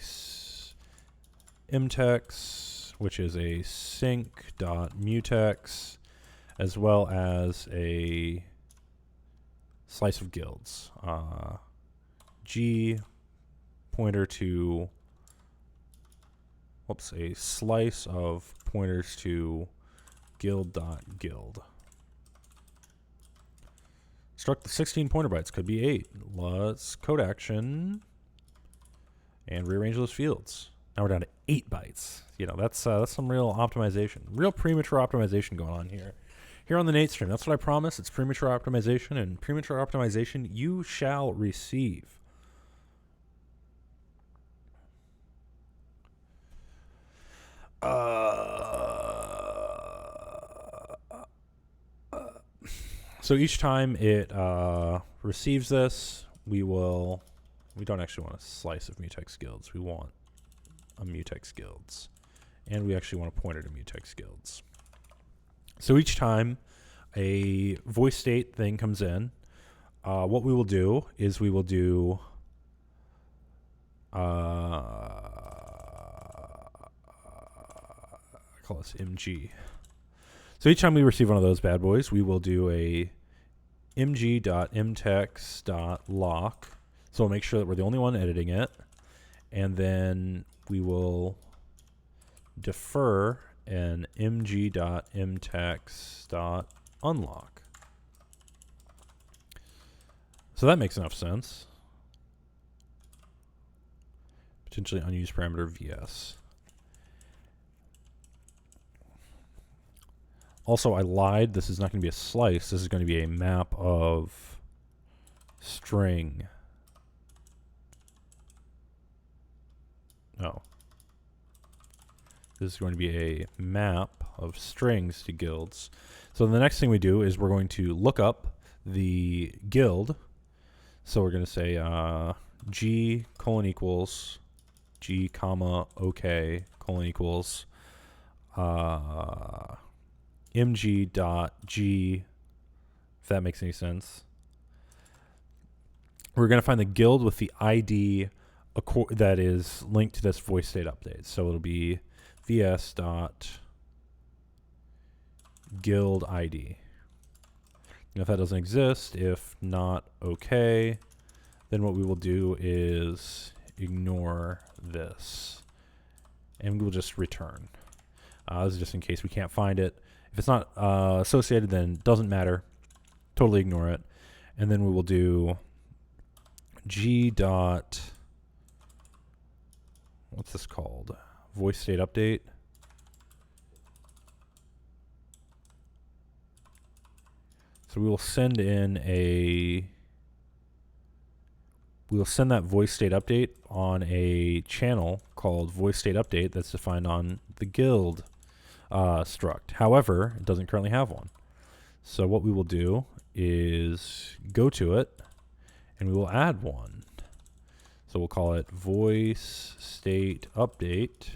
mtex, which is a sync.mutex, as well as a slice of guilds. G pointer to, whoops, a slice of pointers to guild.guild. Struct the 16 pointer bytes, could be 8. Let's code action and rearrange those fields. Now we're down to 8 bytes. You know, that's some real optimization, real premature optimization going on here. here on the Nate stream. That's what I promise. It's premature optimization, and premature optimization you shall receive. So each time it receives this, we don't actually want a slice of mutex guilds. We want a mutex guilds. And we actually want to pointer to mutex guilds. So each time a voice state thing comes in, what we will do is we will do call this MG. So each time we receive one of those bad boys, we will do a mg.mtext.lock. So we'll make sure that we're the only one editing it. And then we will defer an mg.mtext.unlock. So that makes enough sense. Potentially unused parameter VS. Also, I lied. This is not going to be a slice. This is going to be a map of string. Oh. This is going to be a map of strings to guilds. So the next thing we do is we're going to look up the guild. So we're going to say G colon equals G comma OK colon equals mg.g, if that makes any sense. We're going to find the guild with the ID that is linked to this voice state update. So it'll be vs.guild ID. And if that doesn't exist, if not okay, then what we will do is ignore this. And we'll just return. This is just in case we can't find it. If it's not associated, then it doesn't matter. Totally ignore it. And then we will do G dot, what's this called? Voice state update. So we will send in we will send that voice state update on a channel called voice state update that's defined on the guild struct. However, it doesn't currently have one. So what we will do is go to it and we will add one. So we'll call it voice state update.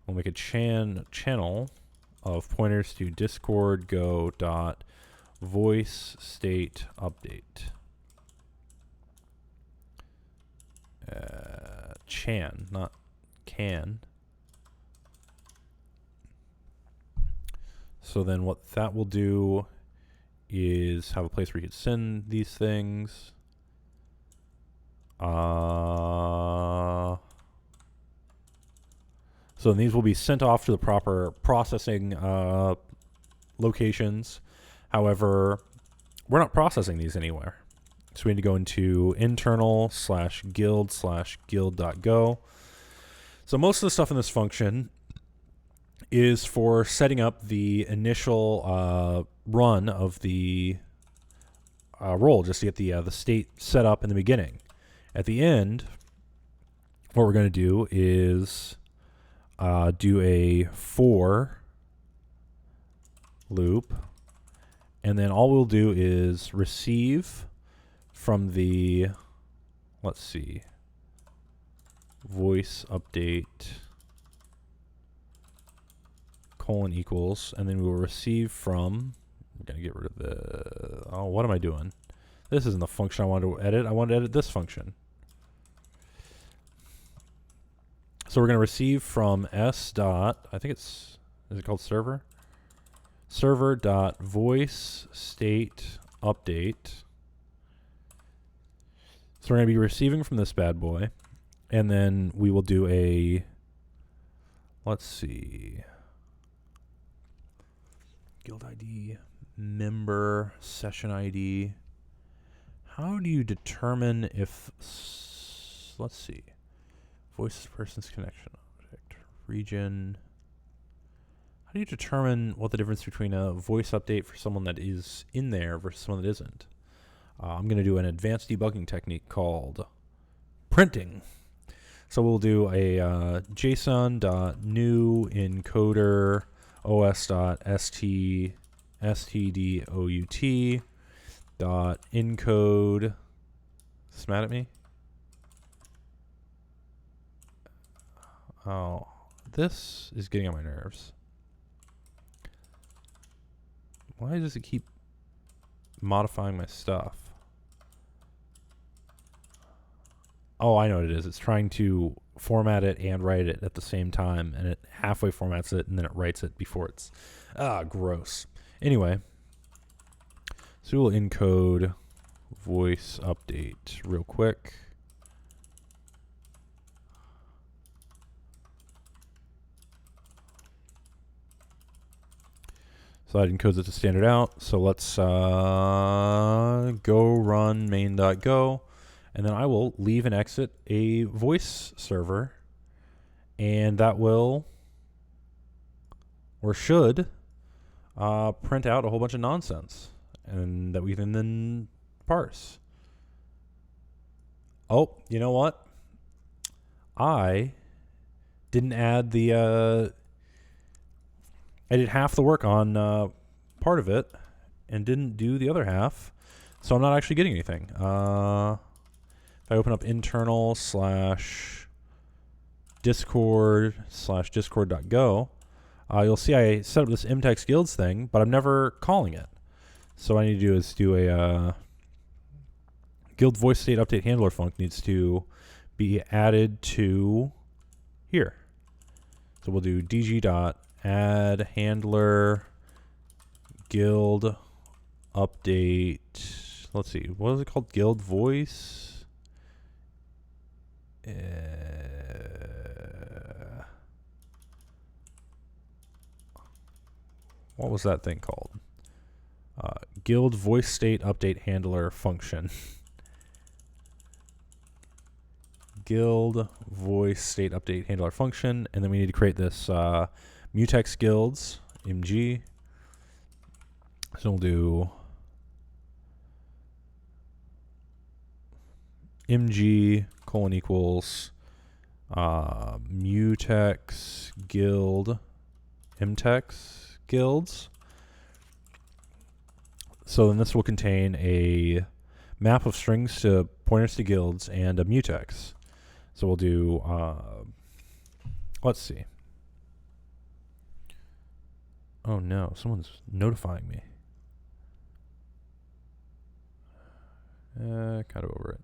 We'll make a channel of pointers to Discord go dot voice state update. Chan, not can. So then what that will do is have a place where you can send these things. So these will be sent off to the proper processing locations. However, we're not processing these anywhere. So we need to go into internal/guild/guild.go. So most of the stuff in this function is for setting up the initial run of the role, just to get the state set up in the beginning. At the end, what we're going to do is do a for loop, and then all we'll do is receive from the, let's see, voice update colon equals, and then we will receive from, I'm going to get rid of the, oh, what am I doing? This isn't the function I wanted to edit. I wanted to edit this function. So we're going to receive from s dot, I think it's, is it called server? Server dot voice state update. So we're going to be receiving from this bad boy, and then we will do a, let's see, guild ID, member, session ID. How do you determine if, let's see, voice person's connection object, region, How do you determine what the difference between a voice update for someone that is in there versus someone that isn't? I'm going to do an advanced debugging technique called printing. So we'll do a JSON.new encoder os.stdout dot encode. Is mad at me? Oh, this is getting on my nerves. Why does it keep modifying my stuff? Oh, I know what it is. It's trying to format it and write it at the same time, and it halfway formats it, and then it writes it before it's... gross. Anyway, so we'll encode voice update real quick. So that encodes it to standard out. So let's go run main.go. And then I will leave and exit a voice server. And that will, or should, print out a whole bunch of nonsense. And that we can then parse. Oh, you know what? I didn't add the... I did half the work on part of it and didn't do the other half. So I'm not actually getting anything. If I open up internal /discord/discord.go, you'll see I set up this mtext guilds thing, but I'm never calling it. So what I need to do is do a guild voice state update handler func needs to be added to here. So we'll do dg.add handler guild update. Let's see, what is it called? Guild voice. What was that thing called? Guild voice state update handler function. Guild voice state update handler function, and then we need to create this mutex guilds mg. So we'll do mg : mutex guild mtex guilds. So then this will contain a map of strings to pointers to guilds and a mutex. So we'll do, let's see. Oh no, someone's notifying me. Kind of over it.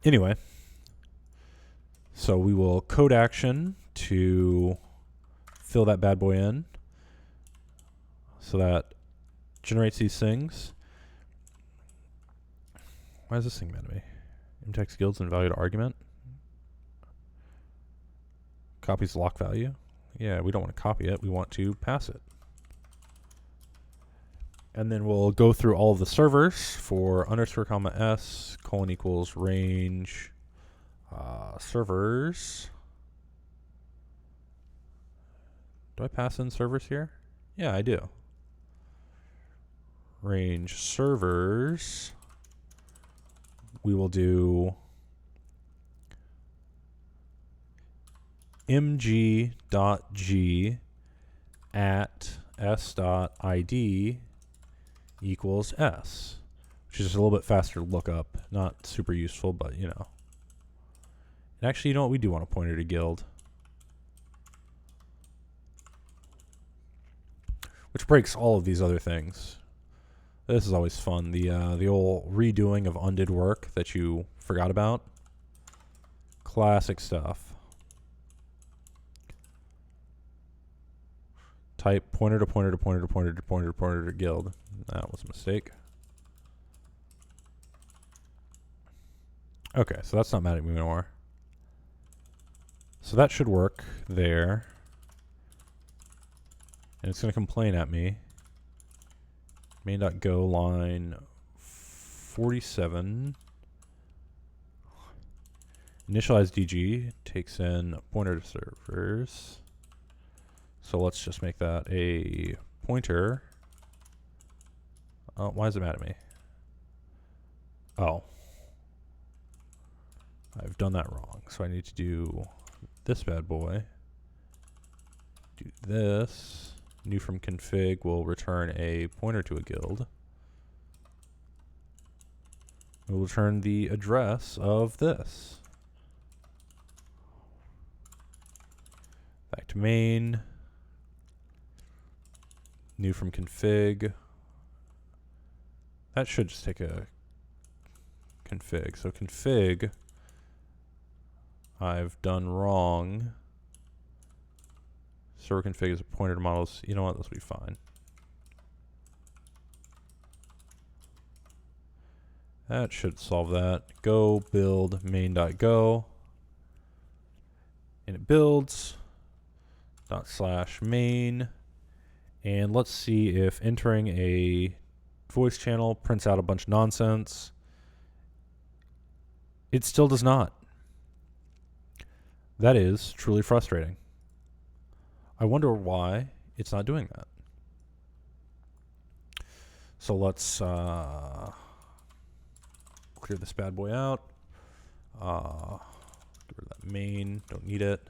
Anyway, so we will code action to fill that bad boy in. So that generates these things. Why is this thing mad at me? Mtext guilds invalid argument. Copies lock value. Yeah, we don't want to copy it. We want to pass it. And then we'll go through all of the servers for _s : range servers. Do I pass in servers here? Yeah, I do. Range servers. We will do mg.g at s.id equals s, which is just a little bit faster to look up. Not super useful, but you know. And actually, you know what? We do want a pointer to guild, which breaks all of these other things. This is always fun. The old redoing of undid work that you forgot about. Classic stuff. Type pointer to pointer to pointer to pointer to pointer to pointer to guild. That was a mistake. Okay, so that's not mad at me anymore. So that should work there. And it's going to complain at me. Main.go line 47. Initialize DG takes in pointer to servers. So let's just make that a pointer. Oh, why is it mad at me? Oh. I've done that wrong. So I need to do this bad boy. Do this. New from config will return a pointer to a guild. We'll return the address of this. Back to main. New from config. That should just take a config. So config, I've done wrong. Server config is a pointer to models. You know what? This will be fine. That should solve that. Go build main.go. And it builds ./main. And let's see if entering a voice channel prints out a bunch of nonsense. It still does not. That is truly frustrating. I wonder why it's not doing that. So let's clear this bad boy out. Get rid of that main. Don't need it.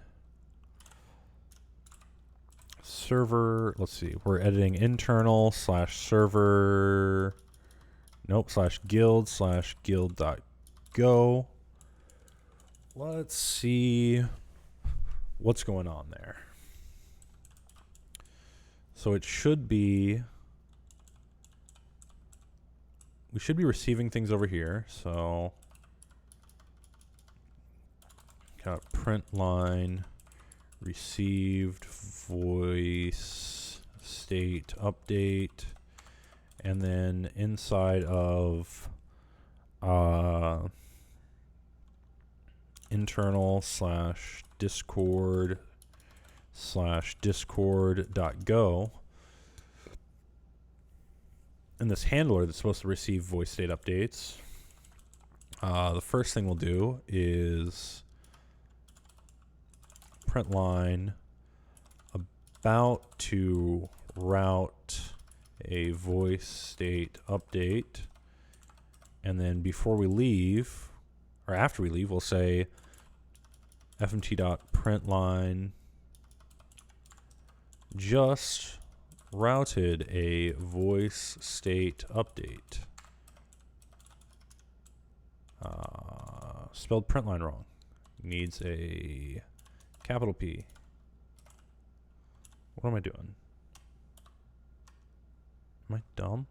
Server, let's see. We're editing internal /server. Nope, /guild/guild.go. Let's see what's going on there. So it should be, we should be receiving things over here. So got print line, received voice state update, and then inside of internal /discord/discord.go, and this handler that's supposed to receive voice state updates, the first thing we'll do is print line about to route a voice state update, and then before we leave, or after we leave, we'll say fmt.println just routed a voice state update. Spelled println wrong. Needs a capital P. What am I doing? Am I dumb?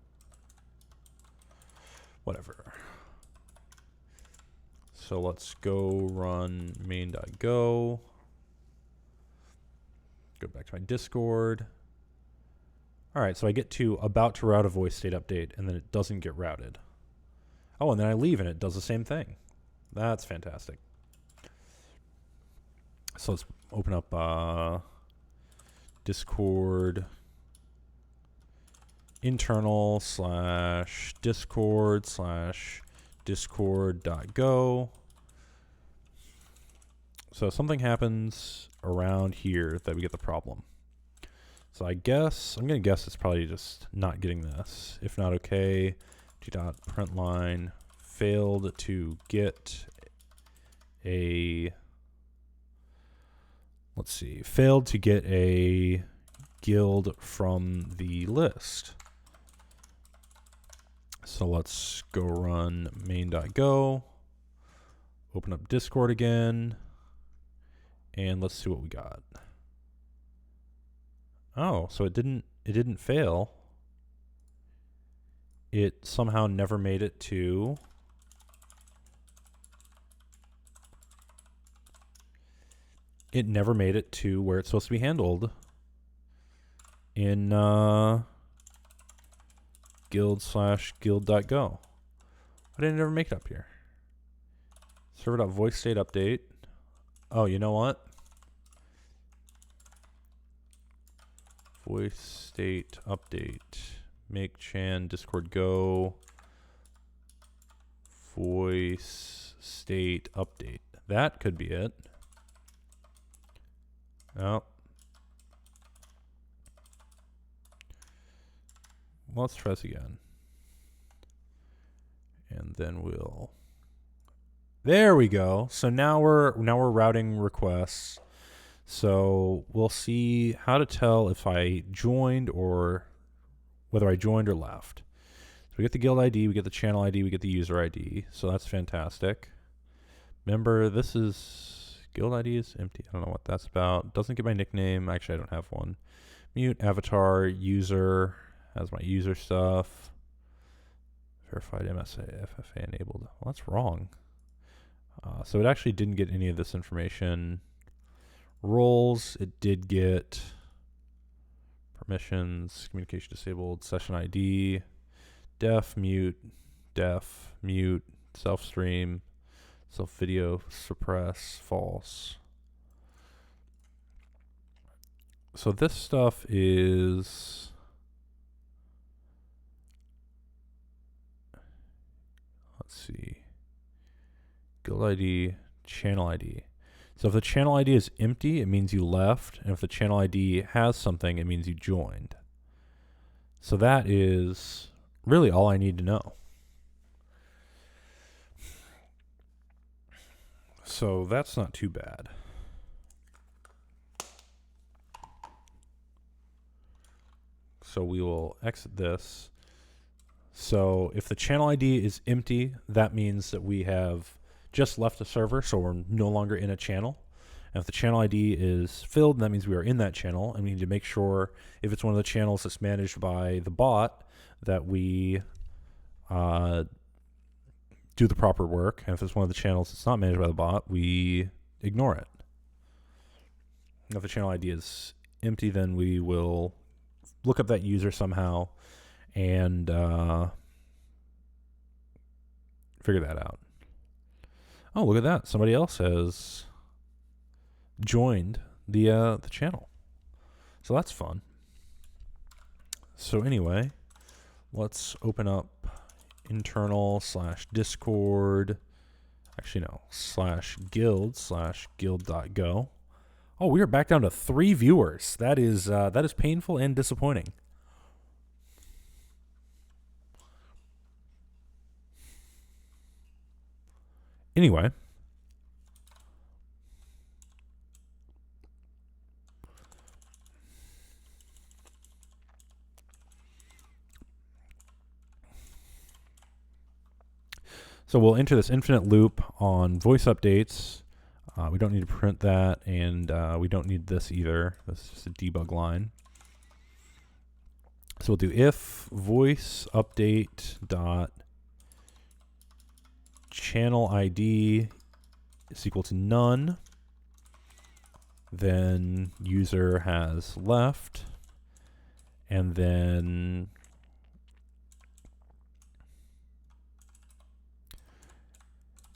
Whatever. So let's go run main.go. Go back to my Discord. All right, so I get to about to route a voice state update, and then it doesn't get routed. Oh, and then I leave, and it does the same thing. That's fantastic. So let's open up Discord internal /discord/discord.go. So something happens around here that we get the problem. So I guess, I'm going to guess it's probably just not getting this. If not, okay, g.println failed to get a, let's see, failed to get a guild from the list. So let's go run main.go, open up Discord again, and let's see what we got. Oh, so it didn't fail. It somehow never made it to where it's supposed to be handled in guild/guild.go. Why didn't it ever make it up here? Server.voice state update. Oh, you know what? Voice state update. Make chan Discord go. Voice state update. That could be it. Oh. Well, let's try this again. And then we'll... There we go. So now we're routing requests. So we'll see how to tell if I joined or whether I joined or left. So we get the guild ID, we get the channel ID, we get the user ID. So that's fantastic. Remember, this is guild ID is empty. I don't know what that's about. Doesn't get my nickname. Actually, I don't have one. Mute avatar user has my user stuff. Verified MSA FFA enabled. Well, that's wrong. So it actually didn't get any of this information. Roles, it did get permissions, communication disabled, session ID, def, mute, self-stream, self-video, suppress, false. So this stuff is... Let's see. Guild ID, channel ID. So if the channel ID is empty, it means you left. And if the channel ID has something, it means you joined. So that is really all I need to know. So that's not too bad. So we will exit this. So if the channel ID is empty, that means that we have just left the server, so we're no longer in a channel. And if the channel ID is filled, that means we are in that channel, and we need to make sure if it's one of the channels that's managed by the bot that we do the proper work. And if it's one of the channels that's not managed by the bot, we ignore it. And if the channel ID is empty, then we will look up that user somehow and figure that out. Oh, look at that. Somebody else has joined the channel. So that's fun. So anyway, let's open up internal/discord. Actually, no, /guild/guild.go. Oh, we are back down to 3 viewers. That is painful and disappointing. Anyway, so we'll enter this infinite loop on voice updates. We don't need to print that, and we don't need this either. This is just a debug line. So we'll do if voice update dot channel ID is equal to none, then user has left, and then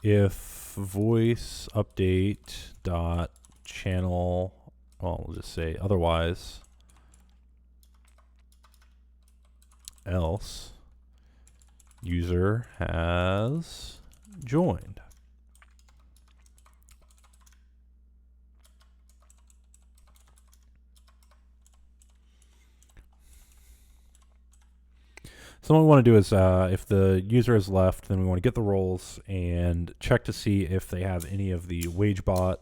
if voice update dot channel, well, we'll just say otherwise, else user has joined. So what we want to do is if the user has left, then we want to get the roles and check to see if they have any of the WageBot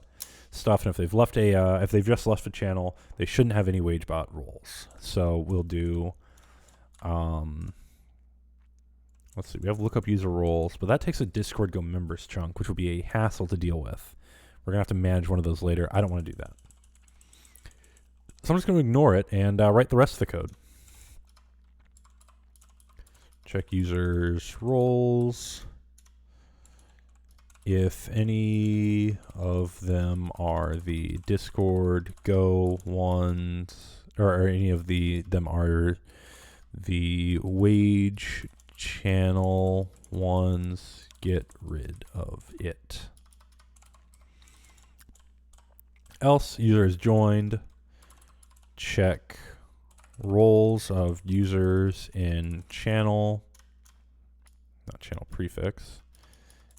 stuff. And if they've left if they've just left a channel, they shouldn't have any WageBot roles. So we'll do let's see, we have lookup user roles, but that takes a Discord Go members chunk, which will be a hassle to deal with. We're going to have to manage one of those later. I don't want to do that. So I'm just going to ignore it and write the rest of the code. Check users roles. If any of them are the Discord Go ones, or any of them are the wage channel ones, get rid of it. Else user is joined. Check roles of users in channel, not channel prefix,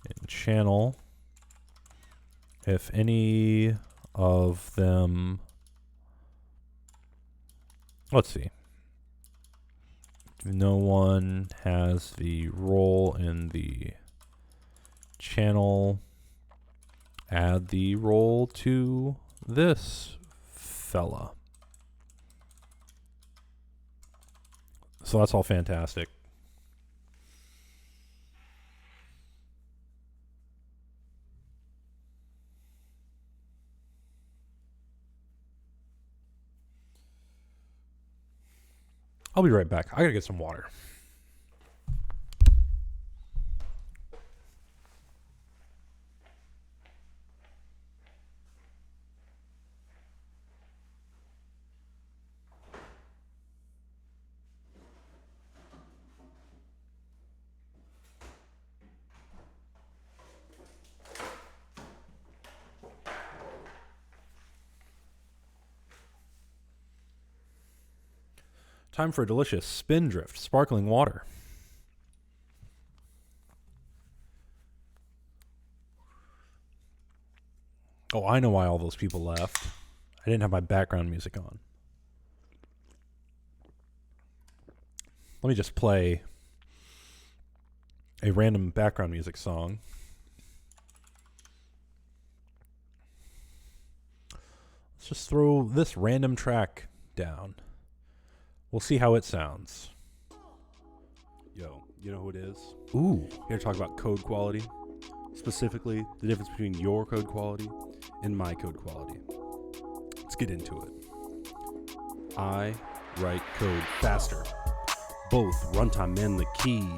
in channel if any of them, let's see, no one has the role in the channel, add the role to this fella. So that's all fantastic. I'll be right back. I gotta get some water. Time for a delicious Spindrift sparkling water. Oh, I know why all those people left. I didn't have my background music on. Let me just play a random background music song. Let's just throw this random track down. We'll see how it sounds. Yo, you know who it is? Ooh. Here to talk about code quality. Specifically, the difference between your code quality and my code quality. Let's get into it. I write code faster. Both runtime and the key.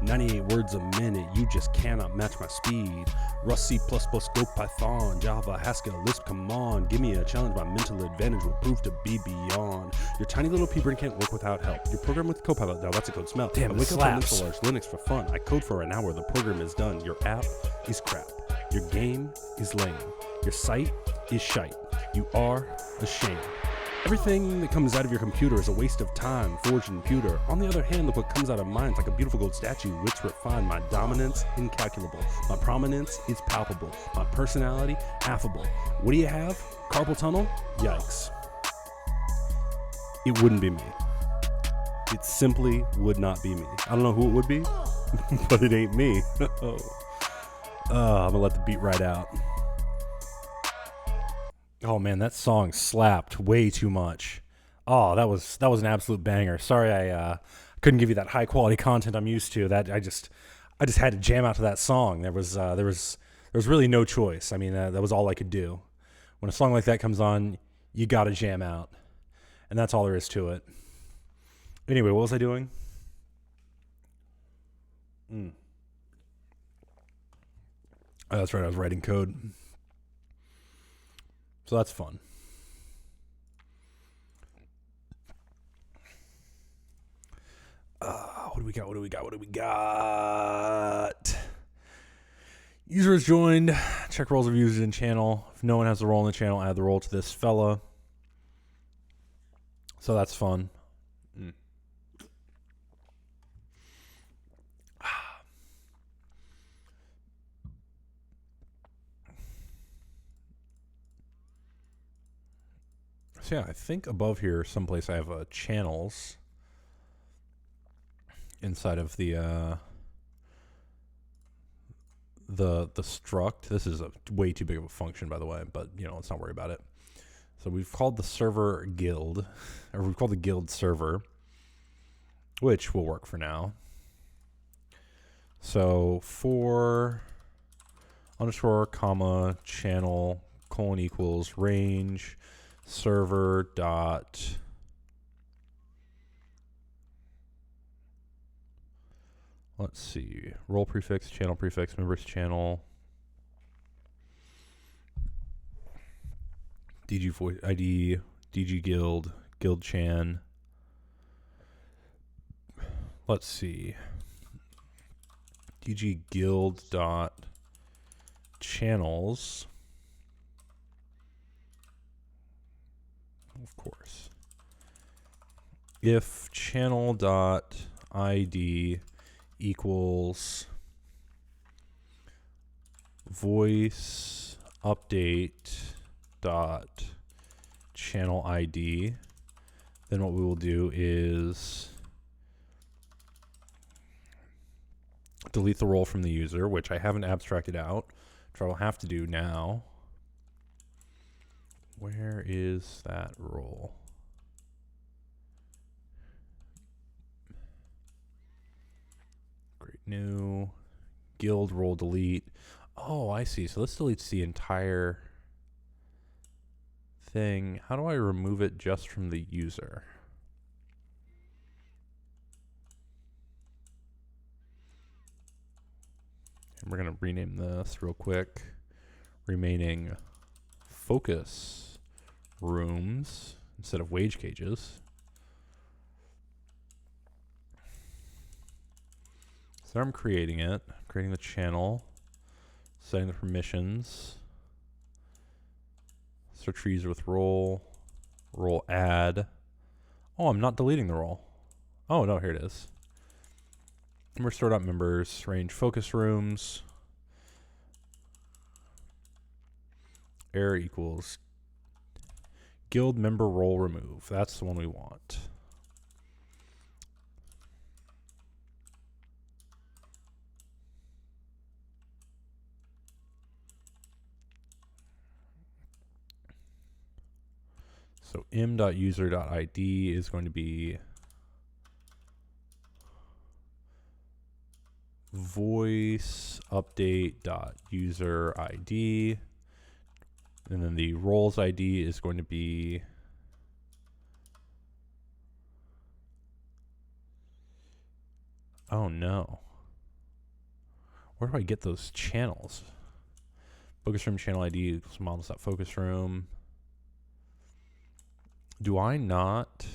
98 words a minute, you just cannot match my speed. Rust, C++, Go, Python, Java, Haskell, Lisp, come on. Give me a challenge, my mental advantage will prove to be beyond. Your tiny little pea brain can't work without help. You program with Copilot, now that's a code smell. Damn, I it wake up and slaps. install Linux for fun. I code for an hour, the program is done. Your app is crap. Your game is lame. Your site is shite. You are a shame. Everything that comes out of your computer is a waste of time, forged and pewter. On the other hand, look what comes out of mine. It's like a beautiful gold statue, wits refined. My dominance, incalculable. My prominence is palpable. My personality, affable. What do you have? Carpal tunnel? Yikes. It wouldn't be me. It simply would not be me. I don't know who it would be, but it ain't me. I'm gonna let the beat ride out. Oh man, that song slapped way too much. Oh, that was an absolute banger. Sorry I couldn't give you that high quality content I'm used to. That I just had to jam out to that song. There was really no choice. I mean, that was all I could do. When a song like that comes on, you got to jam out. And that's all there is to it. Anyway, what was I doing? Oh, that's right, I was writing code. So that's fun. What do we got? User has joined. Check roles of users in channel. If no one has the role in the channel, add the role to this fella. So that's fun. So yeah, I think above here someplace I have channels inside of the struct. This is a way too big of a function, by the way, but let's not worry about it. So we've called the server guild, or we've called the guild server, which will work for now. So for underscore comma channel colon equals range server dot let's see, role prefix, channel prefix, members channel, DG voice ID, DG guild, guild chan. Let's see, DG guild dot channels. Of course. If channel dot ID equals voice update dot channel ID. Then what we will do is delete the role from the user, which I haven't abstracted out, which I will have to do now. Where is that role? Great, new guild role delete. Oh, I see. So this deletes the entire thing. How do I remove it just from the user? And we're going to rename this real quick. Remaining focus rooms instead of wage cages. So I'm creating it, creating the channel, setting the permissions. Search for user with role, role add. Oh, I'm not deleting the role. Oh, no, here it is. Restore.members, range focus rooms. Error equals guild member role remove. That's the one we want. So m.user.id is going to be voice update.user ID. And then the roles ID is going to be oh no. Where do I get those channels? Focus room channel ID equals models.focus room. Do I not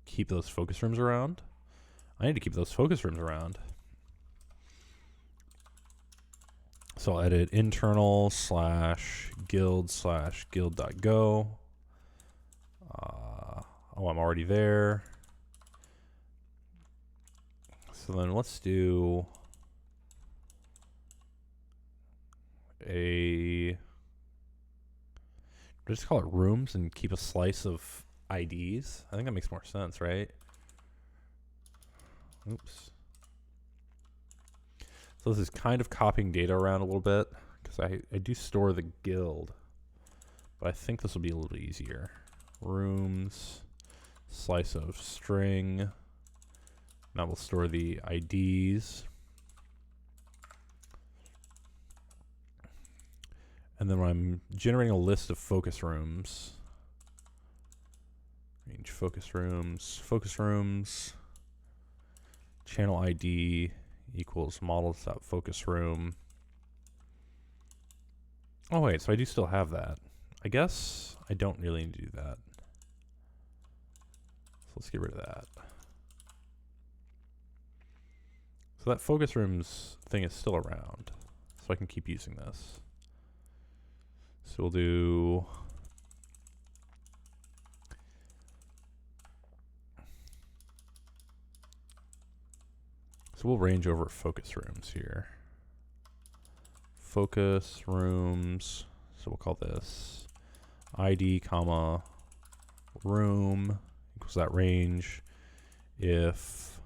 keep those focus rooms around? I need to keep those focus rooms around. So I'll edit internal / guild / guild.go. Oh, I'm already there. So then let's do just call it rooms and keep a slice of IDs. I think that makes more sense, right? Oops. So this is kind of copying data around a little bit because I do store the guild, but I think this will be a little easier. Rooms, slice of string. Now we'll store the IDs. And then when I'm generating a list of focus rooms, range focus rooms, channel ID equals models.focus room. Oh wait, so I do still have that. I guess I don't really need to do that. So let's get rid of that. So that focus rooms thing is still around, so I can keep using this. So we'll do we'll range over focus rooms here. Focus rooms, so we'll call this ID comma room equals that range. If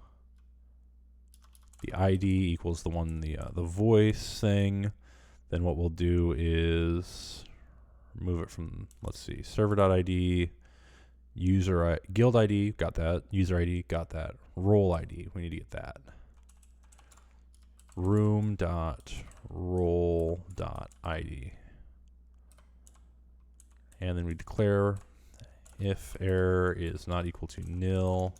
the ID equals the one the voice thing, then what we'll do is remove it from, let's see, server.id, user guild ID, got that, user ID, got that, role ID, we need to get that. Room.role.id. And then we declare if error is not equal to nil,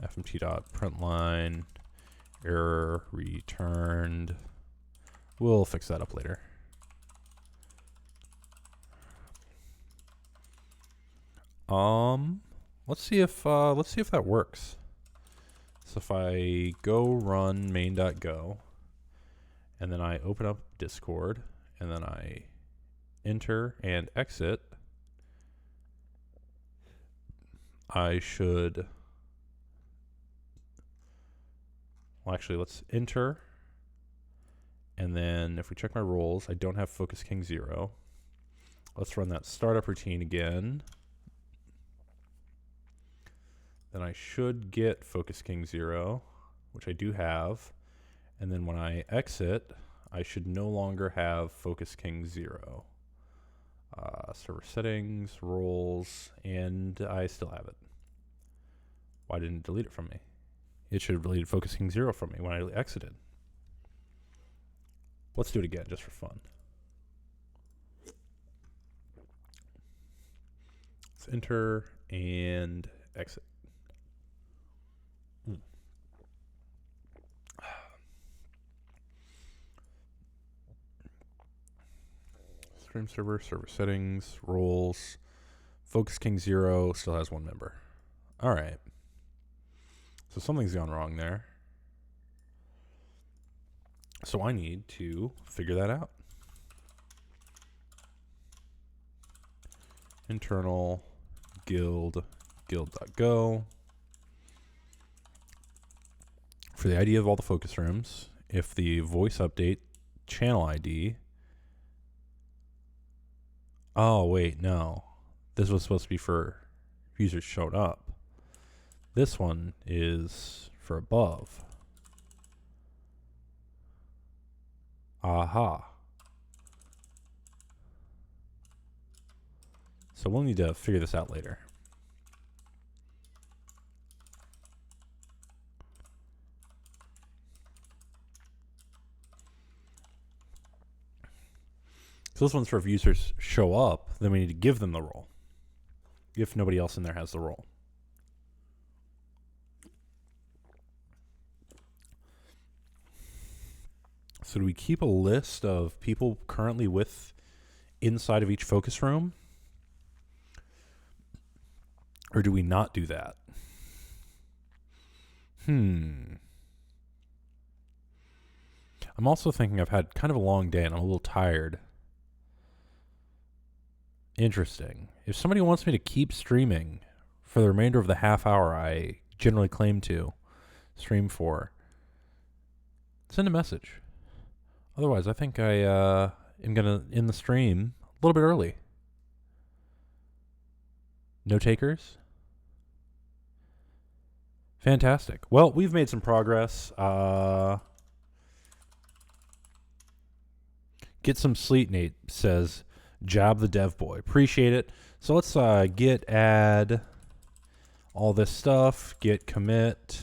fmt.println error returned. We'll fix that up later. Let's see if that works. So if I go run main.go and then I open up Discord and then I enter and exit, I should Well, actually, let's enter. And then if we check my roles, I don't have focus king 0. Let's run that startup routine again. Then I should get focus king 0, which I do have. And then when I exit, I should no longer have focus king 0. Server settings, roles, and I still have it. Why didn't it delete it from me? It should have deleted focus king 0 from me when I exited. Let's do it again just for fun. Let's enter and exit. Stream server, server settings, roles. Focus king 0 still has 1 member. All right. So something's gone wrong there. So I need to figure that out. Internal guild.go. For the ID of all the focus rooms, if the voice update channel ID. Oh, wait, no. This was supposed to be for users showed up. This one is for above. Aha. So we'll need to figure this out later. So this one's for if users show up, then we need to give them the role. If nobody else in there has the role. So do we keep a list of people currently with inside of each focus room? Or do we not do that? I'm also thinking I've had kind of a long day and I'm a little tired. Interesting. If somebody wants me to keep streaming for the remainder of the half hour I generally claim to stream for, send a message. Otherwise, I think I am going to end the stream a little bit early. No takers? Fantastic. Well, we've made some progress. Get some sleep, Nate says. Job the dev boy. Appreciate it. So let's git add all this stuff. Git commit.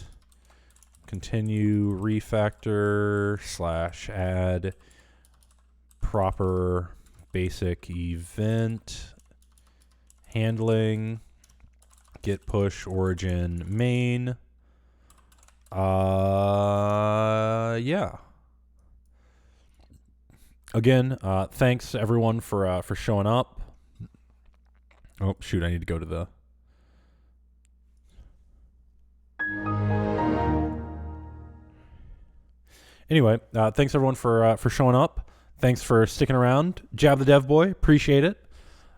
Continue refactor / add proper basic event handling. Git push origin main. Yeah. Again, thanks everyone for showing up. Oh shoot, I need to go to the. Anyway, thanks everyone for showing up. Thanks for sticking around. Jab the dev boy, appreciate it.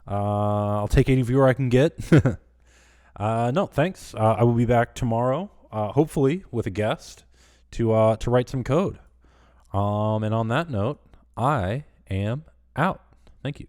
I'll take any viewer I can get. No, thanks. I will be back tomorrow, hopefully with a guest to write some code. And on that note, I am out. Thank you.